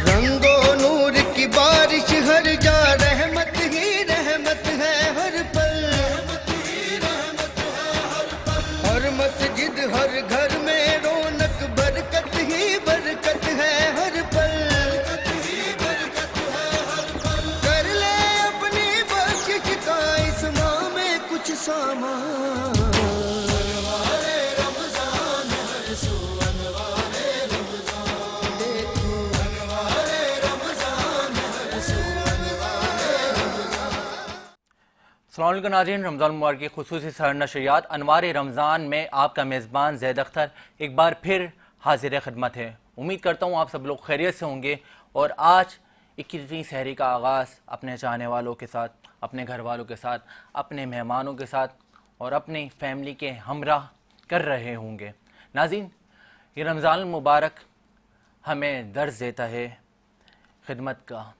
रंगो नूर की बारिश हर जा, रहमत ही रहमत है हर पल। हर मस्जिद हर घर में रौनक, बरकत ही बरकत है हर पल। कर ले अपनी बख्शिश का इस माह में कुछ सामान। अस्सलाम वालेकुम नाज़रीन, रमज़ान मुबारक की खुसूसी सहर नशरियात अनवार रमज़ान में आपका मेज़बान ज़ैद अख्तर एक बार फिर हाजिर खिदमत है। उम्मीद करता हूँ आप सब लोग खैरियत से होंगे और आज 21वीं सहरी का आगाज़ अपने चाहने वालों के साथ, अपने घर वालों के साथ, अपने मेहमानों के साथ और अपनी फैमिली के हमराह कर रहे होंगे। नाज़रीन, ये रमज़ान मुबारक हमें दर्ज देता है खिदमत का,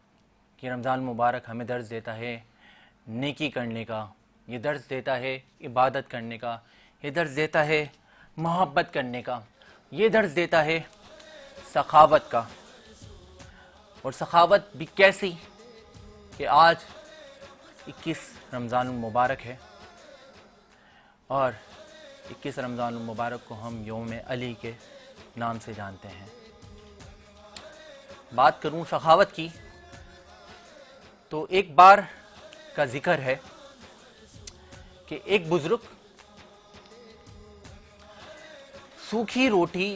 कि रमज़ान मुबारक हमें दर्ज देता है नेकी करने का, ये दर्ज देता है इबादत करने का, ये दर्ज देता है मोहब्बत करने का, ये दर्ज देता है सखावत का। और सखावत भी कैसी कि आज 21 रमज़ान मुबारक है और 21 रमज़ान मुबारक को हम यौम अली के नाम से जानते हैं। बात करूं सखावत की तो एक बार का जिक्र है कि एक बुजुर्ग सूखी रोटी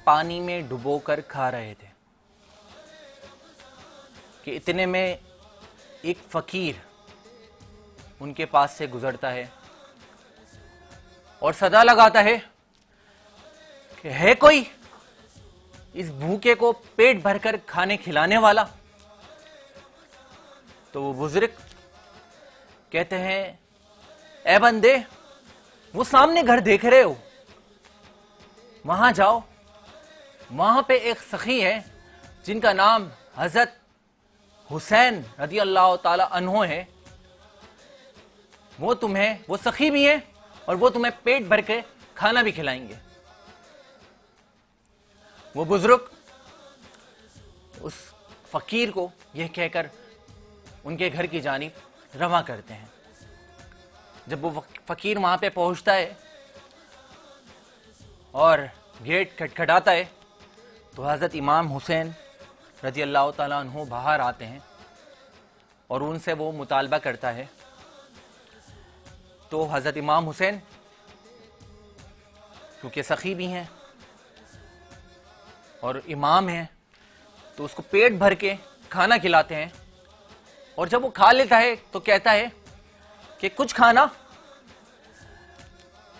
पानी में डुबोकर खा रहे थे कि इतने में एक फकीर उनके पास से गुजरता है और सदा लगाता है कि है कोई इस भूखे को पेट भरकर खाने खिलाने वाला। तो वो बुजुर्ग कहते हैं, ए बंदे, वो सामने घर देख रहे हो, वहां जाओ, वहां पे एक सखी है जिनका नाम हजरत हुसैन रज़ी अल्लाह ताला अन्हो है। वो सखी भी है और वो तुम्हें पेट भर के खाना भी खिलाएंगे। वो बुजुर्ग उस फकीर को यह कहकर उनके घर की जानिब रवा करते हैं। जब वो फकीर वहां पे पहुंचता है और गेट खटखटाता है तो हज़रत इमाम हुसैन रज़ी अल्लाह ताला अन्हु बाहर आते हैं और उनसे वो मुतालबा करता है। तो हज़रत इमाम हुसैन क्योंकि सखी भी हैं और इमाम हैं तो उसको पेट भर के खाना खिलाते हैं और जब वो खा लेता है तो कहता है कि कुछ खाना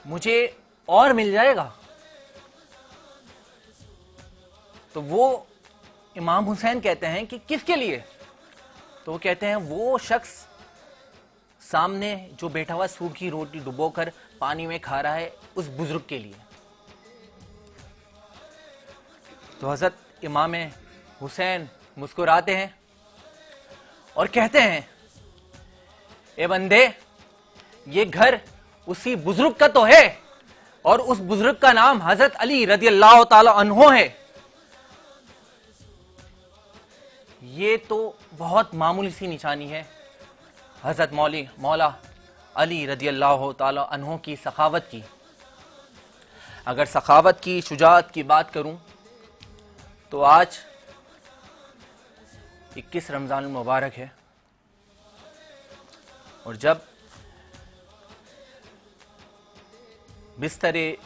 मुझे और मिल जाएगा। तो वो इमाम हुसैन कहते हैं कि किसके लिए? तो वो कहते हैं वो शख्स सामने जो बैठा हुआ सूखी रोटी डुबोकर पानी में खा रहा है, उस बुजुर्ग के लिए। तो हजरत इमाम हुसैन मुस्कुराते हैं और कहते हैं, ए बंदे, ये घर उसी बुजुर्ग का तो है और उस बुजुर्ग का नाम हजरत अली रज़ी अल्लाह ताला अन्हो है। ये तो बहुत मामूली सी निशानी है हजरत मौला अली रज़ी अल्लाह ताला अन्हो की सखावत की। अगर सखावत की, शुजाअत की बात करूं तो आज 21 रमज़ान मुबारक है और जब बिस्तरे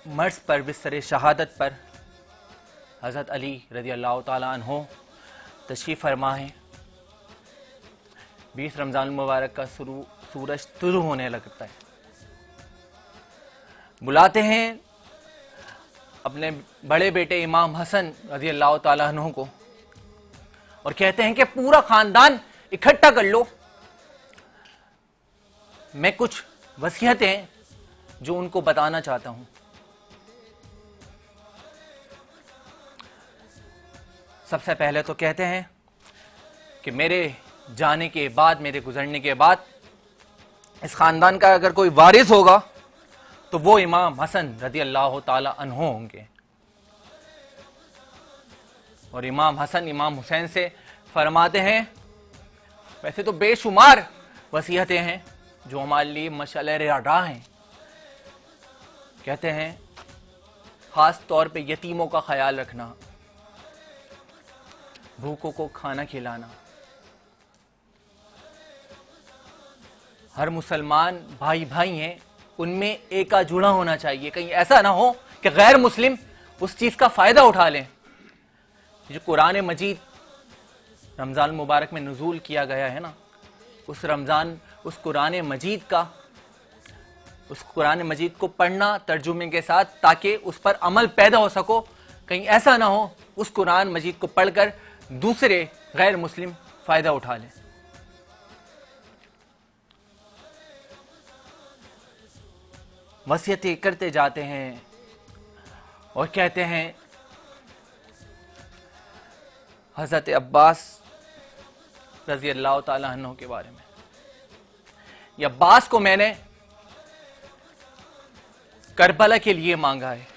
मर्ज पर, बिस्तरे शहादत पर हज़रत अली रज़ी अल्लाह ताला अन्हो तशरीफ़ फरमा है, 20 रमज़ान मुबारक का सूरज तुलू होने लगता है। बुलाते हैं अपने बड़े बेटे इमाम हसन रज़ी अल्लाह ताला अन्हो को और कहते हैं कि पूरा खानदान इकट्ठा कर लो, मैं कुछ वसीयतें जो उनको बताना चाहता हूं। सबसे पहले तो कहते हैं कि मेरे जाने के बाद, मेरे गुजरने के बाद इस खानदान का अगर कोई वारिस होगा तो वो इमाम हसन रज़ी अल्लाह ताला अन्हो होंगे। और इमाम हसन इमाम हुसैन से फरमाते हैं, वैसे तो बेशुमार वसीयतें हैं जो हमारे लिए मशाल राह हैं। कहते हैं खास तौर पे यतीमों का ख्याल रखना, भूखों को खाना खिलाना, हर मुसलमान भाई भाई हैं, उनमें एका जुड़ा होना चाहिए। कहीं ऐसा ना हो कि गैर मुस्लिम उस चीज का फायदा उठा लें। जो कुरान मजीद रमजान मुबारक में नुज़ूल किया गया है ना, उस कुरान मजीद को पढ़ना तर्जुमे के साथ, ताकि उस पर अमल पैदा हो सको। कहीं ऐसा ना हो उस कुरान मजीद को पढ़कर दूसरे गैर मुस्लिम फायदा उठा लें। वसीयतें करते जाते हैं और कहते हैं हज़रत अब्बास रज़ी अल्लाह ताला अन्हु के बारे में, ये अब्बास को मैंने करबला के लिए मांगा है।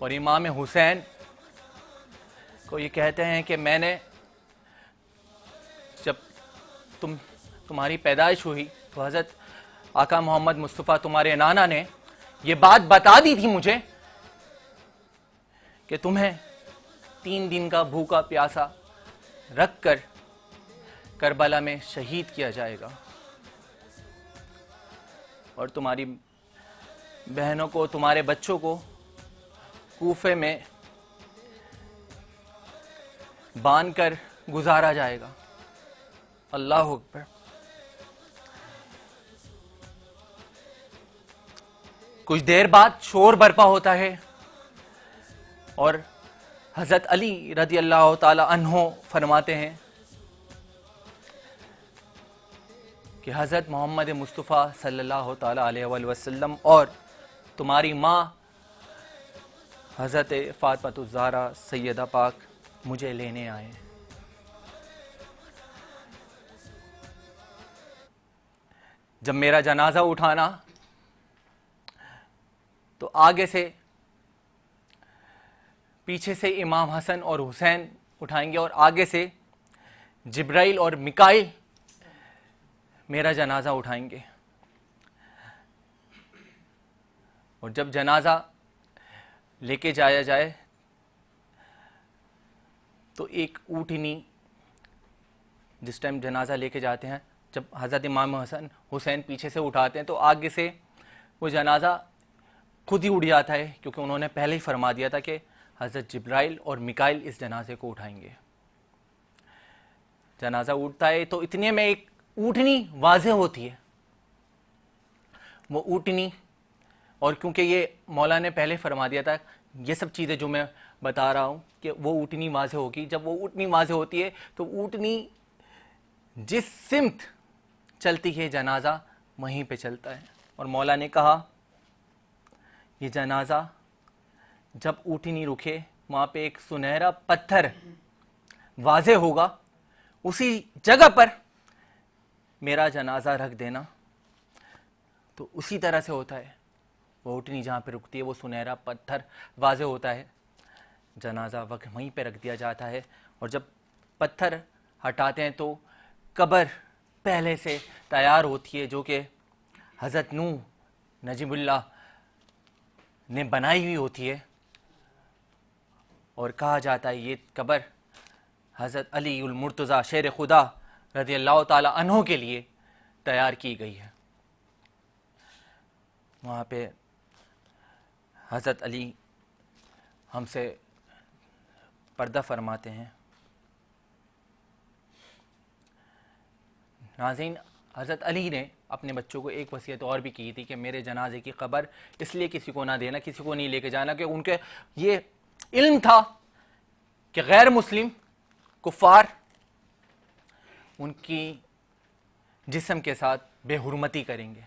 और इमाम हुसैन को ये कहते हैं कि मैंने जब तुम्हारी पैदाइश हुई तो हज़रत आका मोहम्मद मुस्तफ़ा तुम्हारे नाना ने ये बात बता दी थी मुझे कि तुम्हें 3 दिन का भूखा प्यासा रखकर करबला में शहीद किया जाएगा और तुम्हारी बहनों को, तुम्हारे बच्चों को कूफे में बांधकर गुजारा जाएगा। अल्लाह अकबर। कुछ देर बाद शोर बरपा होता है और हज़रत अली रज़ी अल्लाह ताला अन्हो फरमाते हैं कि हज़रत मोहम्मद मुस्तफ़ा सल्लल्लाहु ताला अलैहि वसल्लम और तुम्हारी माँ हज़रत फ़ातिमा ज़हरा सैयदा पाक मुझे लेने आए। जब मेरा जनाजा उठाना तो आगे से, पीछे से इमाम हसन और हुसैन उठाएंगे और आगे से जिब्राइल और मिकाइल मेरा जनाजा उठाएंगे। और जब जनाजा लेके जाया जाए तो एक ऊँटनी, जिस टाइम जनाजा लेके जाते हैं, जब हज़रत इमाम हसन हुसैन पीछे से उठाते हैं तो आगे से वो जनाजा खुद ही उड़ जाता है, क्योंकि उन्होंने पहले ही फरमा दिया था कि हज़रत जिब्राइल और मिकाइल इस जनाजे को उठाएंगे। जनाजा उठता है तो इतने में एक ऊँटनी वाज़े होती है। वो ऊँटनी, और क्योंकि ये मौला ने पहले फरमा दिया था, ये सब चीज़ें जो मैं बता रहा हूँ कि वो ऊँटनी वाज़े होगी। जब वो ऊँटनी वाज़े होती है तो ऊँटनी जिस सिमत चलती है जनाजा वहीं पे चलता है। और मौला ने कहा ये जनाजा जब ऊँटनी रुके वहाँ पे एक सुनहरा पत्थर वाज़े होगा, उसी जगह पर मेरा जनाजा रख देना। तो उसी तरह से होता है, वो ऊँटनी जहाँ पे रुकती है वो सुनहरा पत्थर वाज़े होता है, जनाजा वहीं पे रख दिया जाता है। और जब पत्थर हटाते हैं तो कब्र पहले से तैयार होती है, जो कि हज़रत नूह नजीबुल्लाह ने बनाई हुई होती है। और कहा जाता है ये कब्र हज़रत अली उल मुर्तज़ा शेर खुदा रज़ी अल्लाह ताला अन्हो के लिए तैयार की गई है। वहाँ पे हज़रत अली हमसे पर्दा फरमाते हैं। नाज़रीन, हज़रत अली ने अपने बच्चों को एक वसीयत और भी की थी कि मेरे जनाजे की खबर इसलिए किसी को ना देना, किसी को नहीं लेके जाना, कि उनके ये इल्म था कि गैर मुस्लिम कुफ़ार उनकी जिस्म के साथ बेहुरमती करेंगे,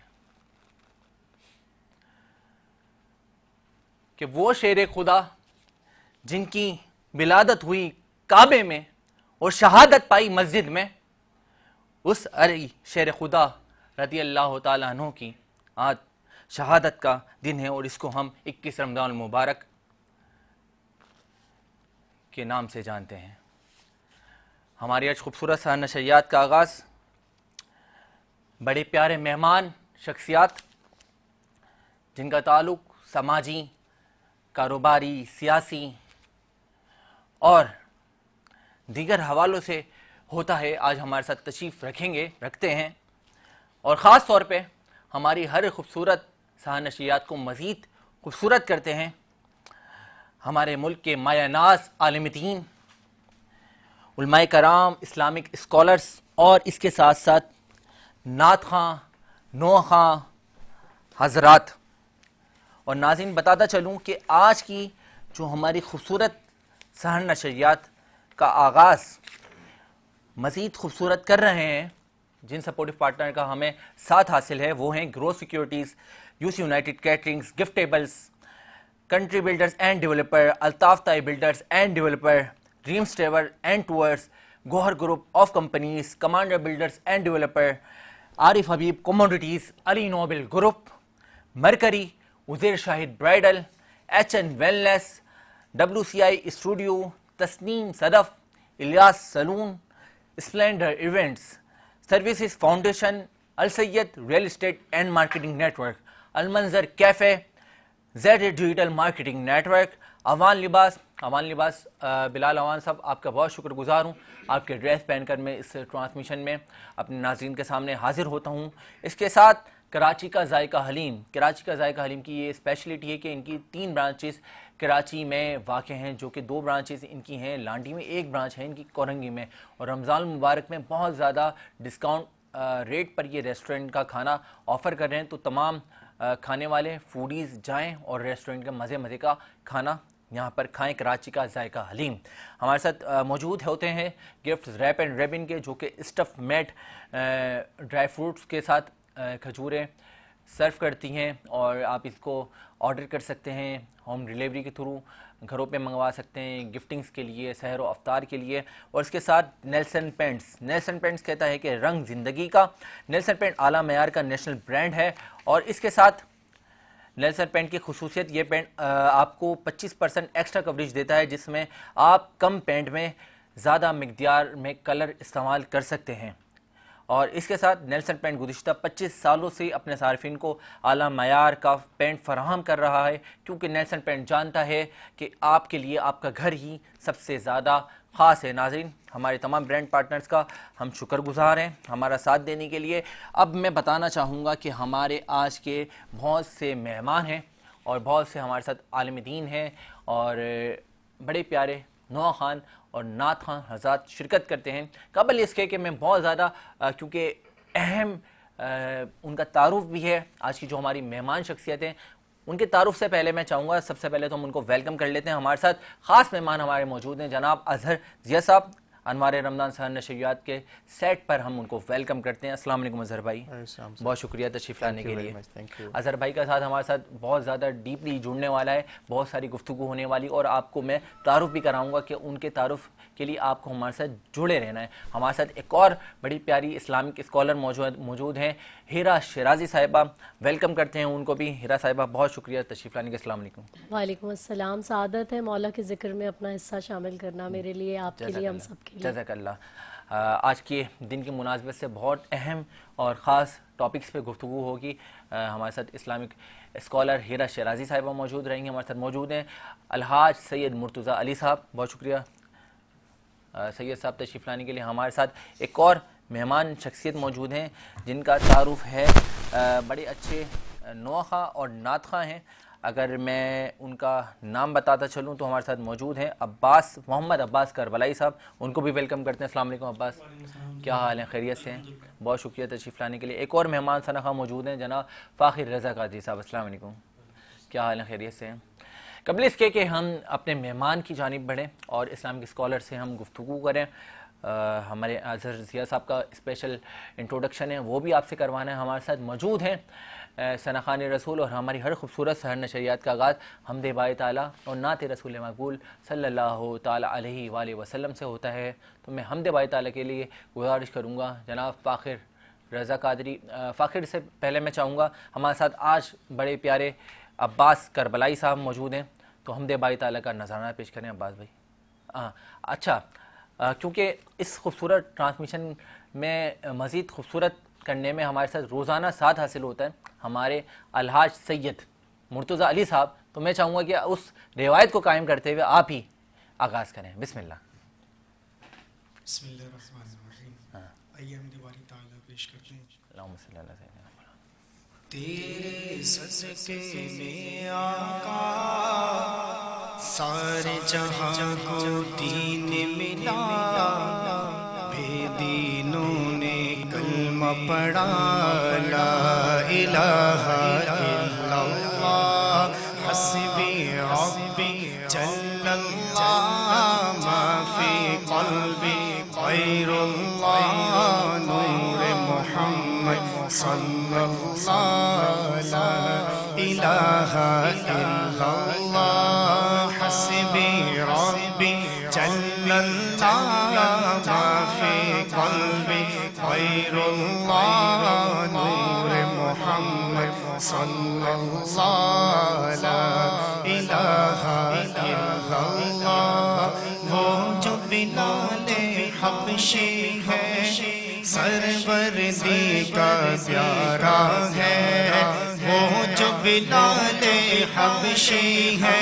कि वो शेर खुदा जिनकी विलादत हुई काबे में और शहादत पाई मस्जिद में, उस अली शेर खुदा रज़ी अल्लाह ताला अन्हु की आज शहादत का दिन है और इसको हम 21 रमज़ान मुबारक के नाम से जानते हैं। हमारी आज खूबसूरत सा नशरियात का आगाज़ बड़े प्यारे मेहमान शख्सियात जिनका ताल्लुक़ समाजी, कारोबारी, सियासी और दीगर हवालों से होता है, आज हमारे साथ तशरीफ़ रखते हैं और ख़ास तौर पे हमारी हर खूबसूरत सा नशरियात को मज़ीद खूबसूरत करते हैं हमारे मुल्क के मायानाज़ आलिम दीन, उलमाए कराम, इस्लामिक स्कॉलर्स और इसके साथ साथ नात खां, नोह खां हज़रात। और नाज़रीन बताता चलूँ कि आज की जो हमारी खूबसूरत सहर नशरियात का आगाज़ मज़ीद खूबसूरत कर रहे हैं, जिन सपोर्टिव पार्टनर का हमें साथ हासिल है वो हैं growth securities, UC united caterings, giftables, country builders and developer, Altaf Tai builders and developer, dreams travel and tours, Gohar group of companies, commander builders and developer, Arif Habib commodities, Ali noble group, mercury, Uzair Shahid bridal, HN wellness, WCI studio, Tasneem Sadaf, Ilyas salon, splendour events, services foundation, Al Syed real estate and marketing network, Almanzar cafe, Z digital marketing network, Awan Libas. Bilal Awan साहब, आपका बहुत शुक्रगुजार हूँ। आपके dress पहनकर मैं इस transmission में अपने नाज़रीन के सामने हाजिर होता हूँ। इसके साथ कराची का जायका हलीम की ये स्पेशलिटी है कि इनकी 3 ब्रांचेस कराची में वाक़ हैं, जो कि 2 ब्रांचेस इनकी हैं लांडी में, 1 ब्रांच है इनकी कोरंगी में। और रमज़ान मुबारक में बहुत ज़्यादा डिस्काउंट रेट पर ये रेस्टोरेंट का खाना ऑफ़र कर रहे हैं, तो तमाम खाने वाले फूडीज़ जाएं और रेस्टोरेंट का मज़े का खाना यहाँ पर खाएं। कराची का जायका हलीम हमारे साथ मौजूद होते हैं गिफ्ट रैप एंड रेबिन के, जो कि स्टफ़ मेड ड्राई फ्रूट्स के साथ खजूरें सर्व करती हैं और आप इसको ऑर्डर कर सकते हैं, होम डिलीवरी के थ्रू घरों पे मंगवा सकते हैं गिफ्टिंग्स के लिए, सहर व अफ्तार के लिए। और इसके साथ नेल्सन पेंट्स कहता है कि रंग ज़िंदगी का। नेल्सन पेंट आला मेयार का नेशनल ब्रांड है और इसके साथ नेल्सन पेंट की खुसूसियत, ये पेंट आपको 25% एक्स्ट्रा कवरेज देता है, जिसमें आप कम पेंट में ज़्यादा मिक़दार में कलर इस्तेमाल कर सकते हैं। और इसके साथ नेल्सन पेंट गुज़िश्ता 25 सालों से अपने सार्फिन को आला मयार का पेंट फराहम कर रहा है, क्योंकि नेल्सन पेंट जानता है कि आपके लिए आपका घर ही सबसे ज़्यादा ख़ास है। नाज़रीन, हमारे तमाम ब्रांड पार्टनर्स का हम शुक्रगुज़ार हैं हमारा साथ देने के लिए। अब मैं बताना चाहूँगा कि हमारे आज के बहुत से मेहमान हैं और बहुत से हमारे साथ आलिम दीन हैं और बड़े प्यारे नोह खान और नात खां हज़रात शिरकत करते हैं। कबल इसके कि मैं बहुत ज़्यादा क्योंकि अहम उनका तारुफ भी है, आज की जो हमारी मेहमान शख्सियत हैं उनके तारुफ से पहले मैं चाहूँगा सबसे पहले तो हम उनको वेलकम कर लेते हैं। हमारे साथ ख़ास मेहमान हमारे मौजूद हैं, जनाब अजहर ज़िया साहब, अनवारे रमज़ान सहर नशरियात के सेट पर हम उनको वेलकम करते हैं। अस्सलाम वालेकुम अजहर भाई, बहुत शुक्रिया तशरीफ़ लाने के लिए। अजहर भाई का साथ हमारे साथ बहुत ज़्यादा डीपली जुड़ने वाला है, बहुत सारी गुफ्तगू होने वाली और आपको मैं तारुफ भी कराऊंगा कि उनके तारुफ के लिए आपको हमारे साथ जुड़े रहना है। हमारे साथ एक और बड़ी प्यारी इस्लामिक स्कॉलर मौजूद हैं, हीरा शिराजी साहिबा, वेलकम करते हैं उनको भी। हीरा साहिबा, बहुत शुक्रिया तशरीफ़ लाने के। अस्सलाम वालेकुम। वालेकुम अस्सलाम। सादत है मौला के ज़िक्र में अपना हिस्सा शामिल करना, मेरे लिए, आपके लिए, हम सब के लिए। जज़ाकल्लाह। आज के दिन की मुनासबत से बहुत अहम और ख़ास टॉपिक्स पे गुफ्तगू होगी। हमारे साथ इस्लामिक स्कॉलर हीरा शिराजी साहिबा मौजूद रहेंगे। हमारे साथ मौजूद हैं अलहाज सैयद मुर्तज़ा अली साहब, बहुत शुक्रिया सैयद साहब तशरीफ़ लाने के लिए। हमारे साथ एक और मेहमान शख्सियत मौजूद हैं जिनका तारुफ है बड़े अच्छे नोह खां और नात खां हैं। अगर मैं उनका नाम बताता चलूँ तो हमारे साथ मौजूद हैं मोहम्मद अब्बास करबलाई साहब, उनको भी वेलकम करते हैं। अस्सलाम वालेकुम अब्बास, क्या हाल है, खैरियत से हैं? बहुत शुक्रिया तशरीफ़ लाने के लिए। एक और मेहमान सना मौजूद हैं, जनाब फ़ाखिर रज़ा कादरी साहब, अस्सलाम वालेकुम, क्या हाल है, खैरियत से हैं? कबल इसके कि हम अपने मेहमान की जानिब बढ़ें और इस्लामिक स्कॉलर से हम गुफ्तगू करें, हमारे अजहर ज़िया साहब का स्पेशल इंट्रोडक्शन है वो भी आपसे करवाना है। हमारे साथ मौजूद हैं सनाखान रसूल और हमारी हर खूबसूरत सहर नशरियात का आगाज़ हमदे बाय ताला और नात रसूल मकबूल सल्लल्लाहु ताला अलैहि वसल्लम से होता है। तो मैं हमदे बाय ताला के लिए गुजारिश करूँगा जनाब फ़ाखिर रज़ा कादरी। फ़ाखिर, से पहले मैं चाहूँगा, हमारे साथ आज बड़े प्यारे अब्बास करबलाई साहब मौजूद हैं, तो हमदे बारी ताला का नज़राना पेश करें अब्बास भाई। अच्छा, क्योंकि इस खूबसूरत ट्रांसमिशन में मज़ीद खूबसूरत करने में हमारे साथ रोज़ाना साथ हासिल होता है हमारे अलहाज सैयद मुर्तज़ा अली साहब, तो मैं चाहूँगा कि उस रिवायत को कायम करते हुए आप ही आगाज़ करें। बिस्मिल्लाह। बिस्मिल्लाहिर्रहमानिर्रहीम। आइए हम दीवारी ताला पेश करते हैं। अल्लाहुम्मा सल्ली अला सय्यिदना तेरे सदके में आका सारे जहां को दीन मिला, बेदीनों ने कलमा पढ़ा, ला इलाहा इल्लल्लाह हस्बी रब्बी जल्लल्लाह मा फी क़ल्बी गैरुल्लाह नूर मुहम्मद सल्लल्लाहु ला इलाहा इल्लल्लाह हस्बी रब्बी जल्लल्लाह मा फी क़ल्बी गैरुल्लाह नूर मुहम्मद सल्लल्लाहु ला इलाहा इल्लल्लाह। वो जो बिलाले हबशी है, सरवरदी का प्यारा है, वो जो बिलाले हबशी है,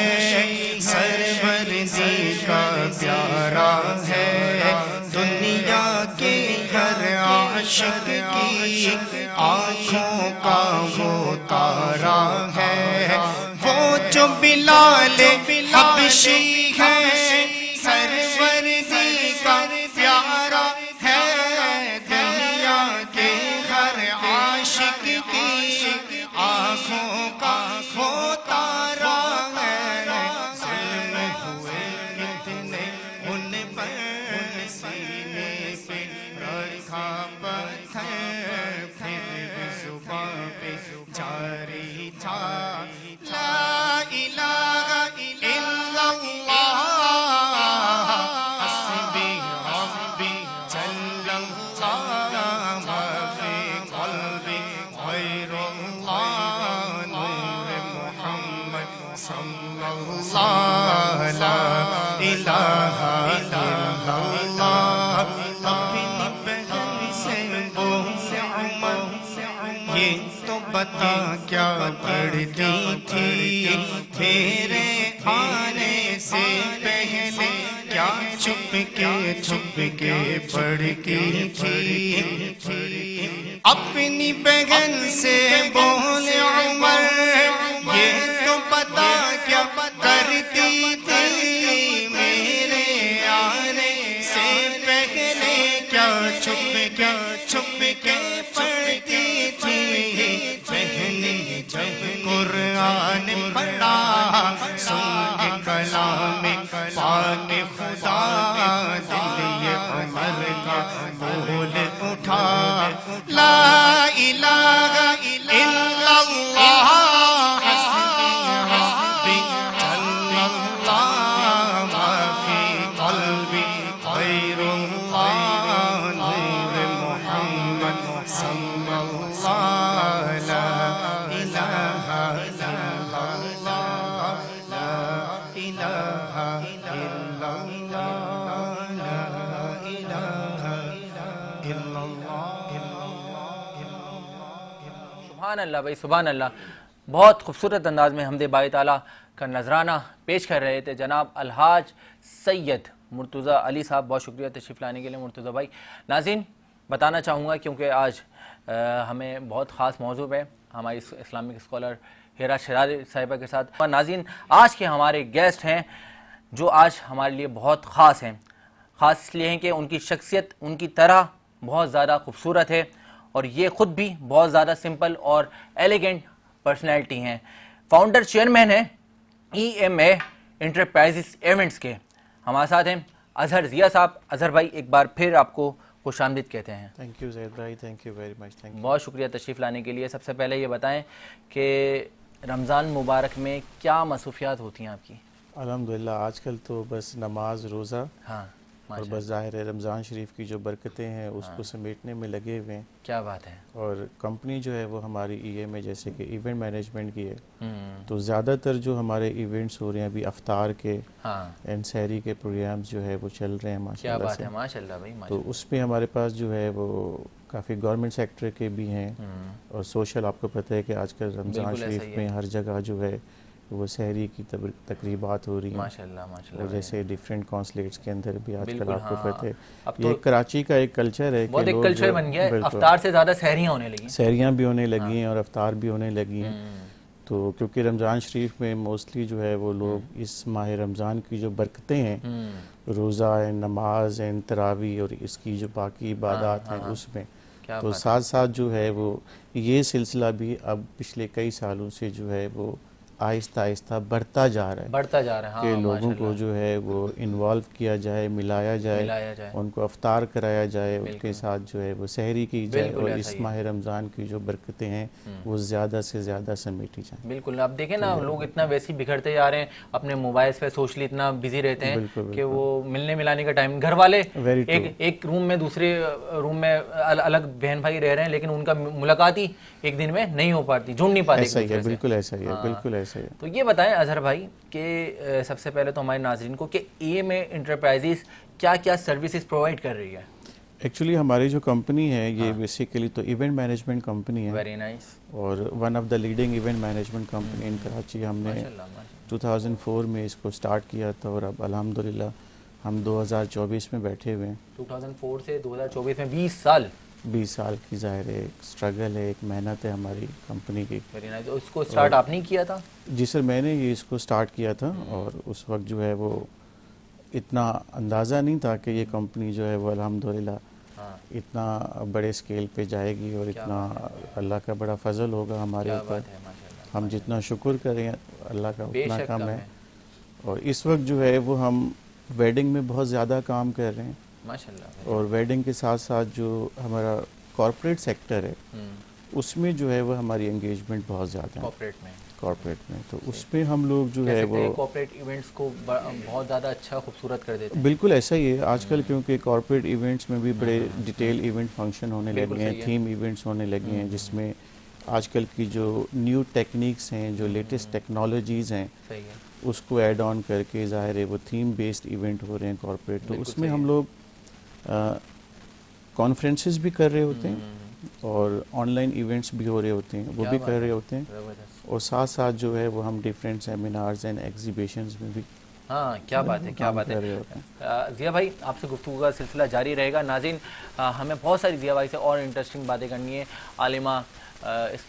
सरवरदी का प्यारा है, दुनिया के हर आशिक की आँखों का वो तारा है, वो जो बिलाले हबशी है, सरवरदी का प्यारा है, दुनिया के हर आशिक की आँखों का वो तारा है। जुल्म हुए कितने उन पर, सीने पे रखा पत्थर, फिर भी जुबां पे जारी था, ला इलाहा इल्लल्लाह हस्बी रब्बी जल्लल्लाह मा फी क़ल्बी गैरुल्लाह नूर मुहम्मद सल्लल्लाहु ला इलाहा इल्लल्लाह। अपनी बहन से बोले उमर, ये तो बता क्या पढ़ती थी, मेरे आने से पहले क्या छुप के पढ़ती थी। अपनी बहन से बोले उमर, ये तो पता क्या करती थी, मेरे आने से पहले क्या छुप के पढ़ती थी। बहन जब कुरान पढ़ा, सुन के कलाम पाक खुदा, दिल ये उमर का बोल उठा, ला इलाहा इल्लल्लाह हस्बी रब्बी जल्लल्लाह मा फी क़ल्बी गैरुल्लाह नूर मुहम्मद सल्लल्लाहु ला इलाहा इल्लल्लाह ला इलाहा इल्लल्लाह ला इलाहा इल्लल्लाह। सुभान अल्लाह भाई, सुभान अल्लाह। बहुत खूबसूरत अंदाज में हमदे बारी ताला का नजराना पेश कर रहे थे जनाब अलहाज सैयद मुर्तज़ा अली साहब। बहुत शुक्रिया तशरीफ़ लाने के लिए मुर्तज़ा भाई। नाज़रीन, बताना चाहूँगा क्योंकि आज हमें बहुत ख़ास मौजू है हमारी इस्लामिक स्कॉलर हिरा शरारी साहिबा के साथ। और नाज़रीन, आज के हमारे गेस्ट हैं जो आज हमारे लिए बहुत ख़ास हैं। ख़ास इसलिए हैं कि उनकी शख्सियत उनकी तरह बहुत ज़्यादा खूबसूरत है और ये ख़ुद भी बहुत ज़्यादा सिंपल और एलिगेंट पर्सनैलिटी हैं। फाउंडर चेयरमैन हैं EMA इंटरप्राइजेस इवेंट्स के। हमारे साथ हैं अजहर ज़िया साहब। अजहर भाई, एक बार फिर आपको खुशामदीद कहते हैं। थैंक यू ज़ैद भाई, thank you very much, thank you. बहुत शुक्रिया तशरीफ़ लाने के लिए। सबसे पहले ये बताएं कि रमज़ान मुबारक में क्या मसरूफियात होती हैं आपकी? अल्हम्दुलिल्लाह आजकल तो बस नमाज रोज़ा हाँ, और बस ज़ाहिर है रमज़ान शरीफ की जो बरकतें हैं उसको समेटने में लगे हुए हैं। क्या बात है। और कंपनी जो है वो हमारी में जैसे कि इवेंट मैनेजमेंट की है, तो ज़्यादातर जो हमारे इवेंट्स हो रहे हैं अभी अफ्तार के एंड सहरी के प्रोग्राम्स जो है वो चल रहे हैं क्या माशाल्लाह बात से। है, माशाल्लाह भाई, तो माशाल्लाह। उसमें हमारे पास जो है वो काफ़ी गवर्नमेंट सेक्टर के भी हैं और सोशल, आपको पता है कि आजकल रमज़ान बिल्कुल ऐसा ही शरीफ है। में हर जगह जो है वो सहरी की तकरीबात हो रही हैं। माशाल्लाह, माशाल्लाह और जैसे डिफरेंट कॉन्सुलेट्स के अंदर भी आजकल बिल्कुल, आपको हाँ। पता है अब ये तो कराची का एक कल्चर है कि बहुत एक लोग कल्चर जो बन गया है, बिल्कुल अफ्तार से ज़्यादा सहरियाँ होने लगी। सहरियाँ भी होने लगी हैं और अफ्तार भी होने लगी हैं। तो क्योंकि रमज़ान शरीफ में मोस्टली जो है वो लोग इस माह रमज़ान की जो बरकतें हैं, रोज़ा है, नमाज है, तरावी और इसकी जो बाकी इबादत हैं उसमें, क्या तो बात है। साथ साथ जो है वो ये सिलसिला भी अब पिछले कई सालों से जो है वो आहिस्ता आहिस्ता बढ़ता जा रहा है बढ़ता जा रहा है, कि हाँ, लोगों को माशाल्लाह, जो है वो इन्वॉल्व किया जाए, मिलाया मिलाया जाए। उनको अफ्तार कराया जाए, बिल्कुल। उनके साथ जो है वो सहरी की जाए बिल्कुल और ऐसा इस ही है। माह रमज़ान की जो बरकतें हैं वो ज़्यादा से ज़्यादा समेटी जाएँ। बिल्कुल, आप देखें ना, लोग इतना वैसे ही बिखरते जा रहे हैं, अपने मोबाइल्स पे सोशली इतना बिजी रहते हैं बिल्कुल, कि बिल्कुल। वो मिलने मिलाने का टाइम, घर वाले Very true। एक रूम में दूसरे रूम में अलग बहन भाई रह रहे हैं, लेकिन उनका मुलाकात ही एक दिन में नहीं हो पाती, जुड़ नहीं पाते एक ऐसा ही है, दूसरे से। बिल्कुल ऐसा ही है, हाँ। बिल्कुल ऐसा ही है। तो ये बताएं अजहर भाई कि सबसे पहले तो हमारे नाज़रीन को कि EMA एंटरप्राइजेस क्या क्या सर्विसेज प्रोवाइड कर रही है। एक्चुअली हमारी जो कंपनी है ये बेसिकली तो इवेंट मैनेजमेंट कंपनी है वेरी नाइस। और one of the leading event management company इन कराची। हमने माशाल्लाह, माशाल्लाह। 2004 में इसको स्टार्ट किया था और अब अल्हम्दुलिल्लाह हम 2024 में बैठे हुए हैं। 2004 से 2024 में 20 साल। 20 साल की ज़ाहिर है एक स्ट्रगल है, एक मेहनत है हमारी कंपनी की। Very nice. तो इसको स्टार्ट आपने किया था? जी सर, मैंने ये इसको स्टार्ट किया था और उस वक्त जो है वो इतना अंदाज़ा नहीं था कि ये कंपनी जो है वो अल्हम्दुलिल्लाह इतना बड़े स्केल पे जाएगी और इतना अल्लाह का बड़ा फजल होगा हमारे क्या ऊपर। बात है, माशाल्लाह। हम जितना शुक्र करें अल्लाह का उतना बेशक कम कम है। है। और इस वक्त जो है वो हम वेडिंग में बहुत ज़्यादा काम कर रहे हैं माशाल्लाह। और वेडिंग के साथ साथ जो हमारा कॉरपोरेट सेक्टर है उसमें जो है वो हमारी एंगेजमेंट बहुत ज़्यादा है कॉरपोरेट में। तो उसमें हम लोग जो है वो कॉर्पोरेट इवेंट्स को बहुत ज़्यादा अच्छा खूबसूरत कर देते हैं। बिल्कुल ऐसा ही है आजकल, क्योंकि कॉरपोरेट इवेंट्स में भी बड़े डिटेल इवेंट फंक्शन होने लगे हैं, थीम इवेंट्स होने लगे हैं जिसमें आजकल की जो न्यू टेक्निक्स हैं, जो लेटेस्ट टेक्नोलॉजीज़ हैं, सही है। उसको ऐड ऑन करके ज़ाहिर है वो थीम बेस्ड इवेंट हो रहे हैं कॉरपोरेट। तो उसमें हम लोग कॉन्फ्रेंसेस भी कर रहे होते हैं और ऑनलाइन इवेंट्स भी हो रहे होते हैं, वो भी कर रहे होते हैं और साथ साथ जो है वो हम डिफरेंट सेमिनार्स एंड एग्जीबिशंस में भी हाँ, क्या बात है, क्या बात है। ज़िया भाई, आपसे गुफ्तगू का सिलसिला जारी रहेगा। नाज़रीन, हमें बहुत सारी ज़िया भाई से और इंटरेस्टिंग बातें करनी है। आलिमा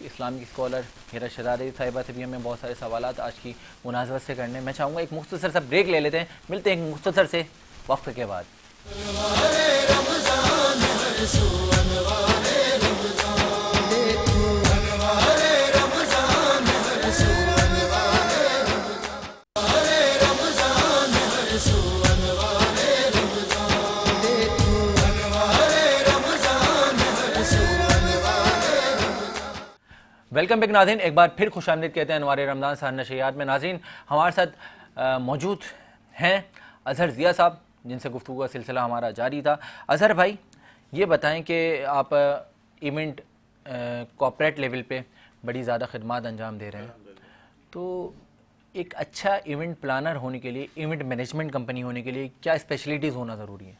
इस्लामिक स्कॉलर हिरा शहजादी साहिबा से भी हमें बहुत सारे सवालात आज की मुनासबत से करने। मैं चाहूँगा एक मुख्तसर सा ब्रेक ले लेते हैं, मिलते हैं एक मुख्तसर से वक्त के बाद। वेलकम बैक नाज़रीन, एक बार फिर खुशामदीद कहते हैं अनवार रमज़ान सहर नशरियात में। नाज़रीन, हमारे साथ मौजूद हैं अजहर ज़िया साहब, जिनसे गुफ्तगू का सिलसिला हमारा जारी था। अजहर भाई, ये बताएं कि आप इवेंट कॉर्पोरेट लेवल पे बड़ी ज़्यादा खिदमत अंजाम दे रहे हैं, तो एक अच्छा इवेंट प्लानर होने के लिए, इवेंट मैनेजमेंट कंपनी होने के लिए क्या स्पेशलिटीज़ होना ज़रूरी है?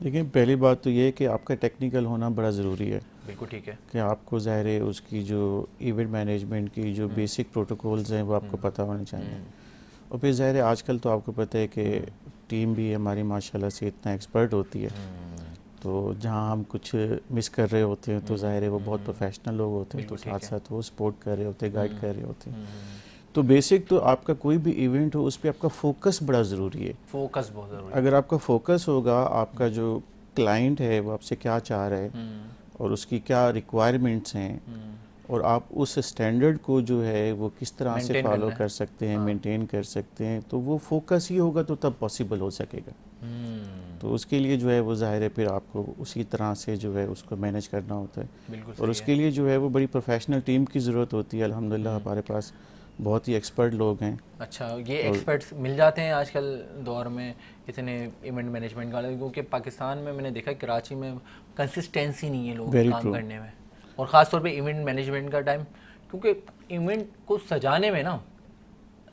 देखिए, पहली बात तो ये है कि आपका टेक्निकल होना बड़ा ज़रूरी है। बिल्कुल ठीक है कि आपको ज़ाहिर है उसकी जो इवेंट मैनेजमेंट की जो बेसिक प्रोटोकॉल्स हैं वो आपको पता होने चाहिए। और फिर ज़ाहिर है आजकल तो आपको पता है कि टीम भी हमारी माशाल्लाह से इतना एक्सपर्ट होती है, तो जहाँ हम कुछ मिस कर रहे होते हैं तो ज़ाहिर है वो बहुत प्रोफेशनल लोग होते हैं, तो साथ साथ वो सपोर्ट कर रहे होते हैं, गाइड कर रहे होते हैं। तो बेसिक तो आपका कोई भी इवेंट हो उस पर आपका फोकस बड़ा ज़रूरी है। फोकस बहुत ज़रूरी है। अगर आपका फोकस होगा, आपका जो क्लाइंट है वो आपसे क्या चाह रहा है और उसकी क्या रिक्वायरमेंट्स हैं और आप उस स्टैंडर्ड को जो है वो किस तरह से फॉलो कर सकते हैं, मेंटेन कर सकते हैं, तो वो फोकस ही होगा तो तब पॉसिबल हो सकेगा। तो उसके लिए जो है वो ज़ाहिर है फिर आपको उसी तरह से जो है उसको मैनेज करना होता है और उसके लिए जो है वो बड़ी प्रोफेशनल टीम की ज़रूरत होती है। अल्हम्दुलिल्लाह हमारे पास बहुत ही एक्सपर्ट लोग हैं। अच्छा, ये एक्सपर्ट्स मिल जाते हैं आजकल दौर में इतने इवेंट मैनेजमेंट वाले, क्योंकि पाकिस्तान में मैंने देखा कराची में कंसिस्टेंसी नहीं है लोग Very काम true. करने में, और ख़ास तौर पे इवेंट मैनेजमेंट का टाइम, क्योंकि इवेंट को सजाने में ना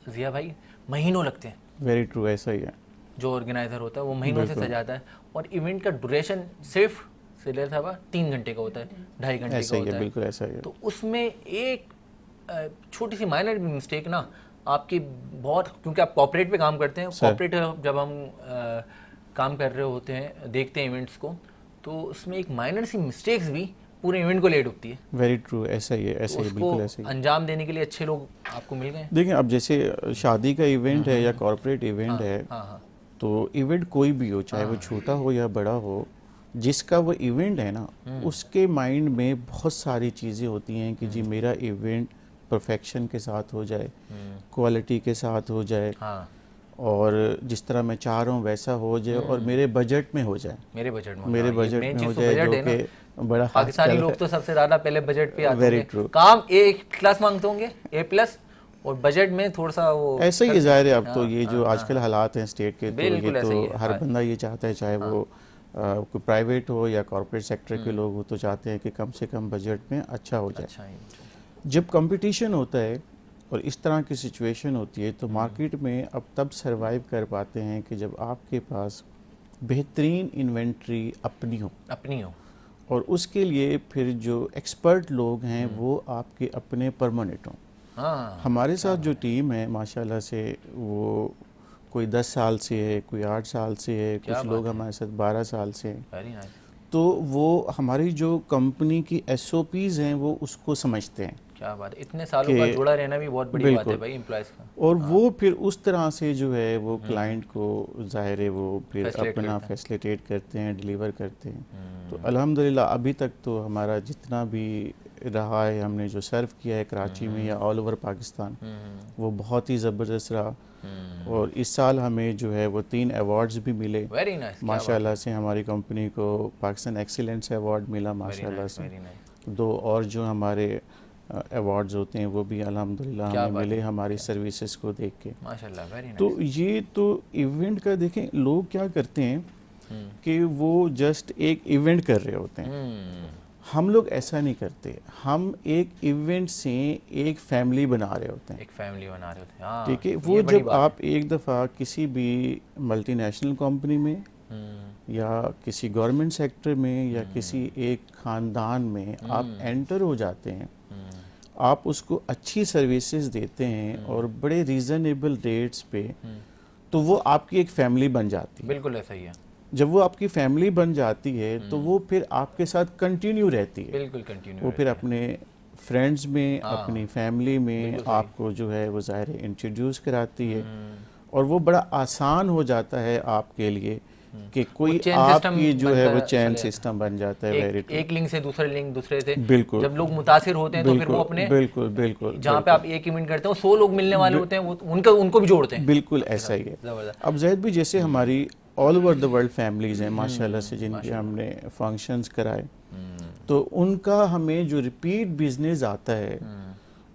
जिया भाई महीनों लगते हैं। वेरी ट्रू, ऐसा ही है। जो ऑर्गेनाइज़र होता है वो महीनों से सजाता है, और इवेंट का ड्यूरेशन सिर्फ सिर्फ 3 घंटे का होता है, 2.5 घंटे ऐसा का ही होता है, है। बिल्कुल ऐसा ही है। तो उसमें एक छोटी सी माइनर मिस्टेक ना आपकी बहुत, क्योंकि आप कॉर्पोरेट पे काम करते हैं, कॉर्पोरेट जब हम काम कर रहे होते हैं, देखते हैं इवेंट्स को, तो उसमें एक माइनर सी मिस्टेक्स भी पूरे इवेंट को ले डूबती है। वेरी ट्रू, ऐसा ही है, ऐसा ही, बिल्कुल ऐसा ही है। अंजाम देने के लिए अच्छे लोग आपको मिल गए। देखिए, अब जैसे शादी का इवेंट है या कॉर्पोरेट इवेंट है, हाँ, तो इवेंट कोई भी हो, चाहे वो छोटा हो या बड़ा हो, जिसका वो इवेंट है ना, उसके माइंड में बहुत सारी चीज़ें होती हैं कि जी मेरा इवेंट परफेक्शन के साथ हो जाए, क्वालिटी के साथ हो जाए, हाँ, और जिस तरह मैं चाह रहा हूँ वैसा हो जाए, और मेरे बजट में हो जाए, मेरे बजट में मेरे बजट में हो जाए, जो कि बड़ा पाकिस्तानी लोग तो सबसे ज्यादा पहले बजट पे आते Very होंगे, true. काम A+ मांगते होंगे, A+, और बजट में थोड़ा सा वो ऐसा ही ज़ाहिर है। अब तो ये जो आजकल हालात हैं स्टेट के, तो बिल्कुल ये ऐसा ही तो है। हर बंदा ये चाहता है, चाहे वो कोई प्राइवेट हो या कॉर्पोरेट सेक्टर के लोग हो, तो चाहते हैं कि कम से कम बजट में अच्छा हो जाए। अच्छा ही। जब कंपटीशन होता है और इस तरह की सिचुएशन होती है, तो मार्केट में अब तब सरवाइव कर पाते हैं कि जब आपके पास बेहतरीन इन्वेंट्री अपनी हो, और उसके लिए फिर जो एक्सपर्ट लोग हैं वो आपके अपने परमानेंट हों। हाँ, हमारे साथ जो टीम है माशाल्लाह से, वो कोई 10 साल से है, कोई 8 साल से है, कुछ लोग हमारे साथ 12 साल से हैं। Very nice. तो वो हमारी जो कंपनी की SOPs हैं वो उसको समझते हैं। क्या बात है, इतने सालों का जुड़ा रहना भी बहुत बड़ी बात है भाई एम्प्लॉयज का। और वो फिर उस तरह से जो है वो क्लाइंट को ज़ाहिर है वो फिर अपना फैसिलिटेट करते हैं, डिलीवर करते हैं। तो अल्हम्दुलिल्लाह अभी तक तो हमारा जितना भी रहा है, हमने जो सर्व किया है कराची में या ऑल ओवर पाकिस्तान, वो बहुत ही ज़बरदस्त रहा। और इस साल हमें जो है वो 3 अवार्ड्स भी मिले। Very nice. माशाल्लाह से हमारी कंपनी को पाकिस्तान एक्सीलेंस अवार्ड मिला माशाल्लाह से। 2 और जो हमारे अवार्ड्स होते हैं वो भी अल्हम्दुलिल्लाह हमें मिले हमारी सर्विसेज को देख के, माशाल्लाह। Very nice. तो ये तो इवेंट का देखें, लोग क्या करते हैं कि वो जस्ट एक इवेंट कर रहे होते हैं। हम लोग ऐसा नहीं करते, हम एक इवेंट से एक फैमिली बना रहे होते हैं, एक फैमिली बना रहे होते हैं। हाँ, ठीक है। वो जब आप एक दफ़ा किसी भी मल्टीनेशनल कंपनी में या किसी गवर्नमेंट सेक्टर में या किसी एक ख़ानदान में आप एंटर हो जाते हैं, आप उसको अच्छी सर्विसेज देते हैं और बड़े रीज़नेबल रेट्स पे, तो वो आपकी एक फैमिली बन जाती है। बिल्कुल ऐसा ही है। जब वो आपकी फैमिली बन जाती है तो वो फिर आपके साथ कंटिन्यू रहती है। बिल्कुल कंटिन्यू। वो फिर अपने फ्रेंड्स में, अपनी फैमिली में आपको जो है वो ज़ाहिर इंट्रोड्यूस कराती है, और वो बड़ा आसान हो जाता है आपके लिए कि कोई आपकी जो है वो चैन सिस्टम बन जाता है। Very true. एक लिंक से दूसरे लिंक दूसरे से बिल्कुल, जब लोग मुतासिर होते हैं तो फिर वो अपने बिल्कुल जहाँ पे आप एक इवेंट करते हैं 100 लोग मिलने वाले होते हैं, वो उनको भी जोड़ते हैं। बिल्कुल ऐसा ही है। अब जैद भी जैसे हमारी all over the world families हैं माशाल्लाह से, जिनके हमने फंक्शंस कराए, तो उनका हमें जो रिपीट बिजनेस आता है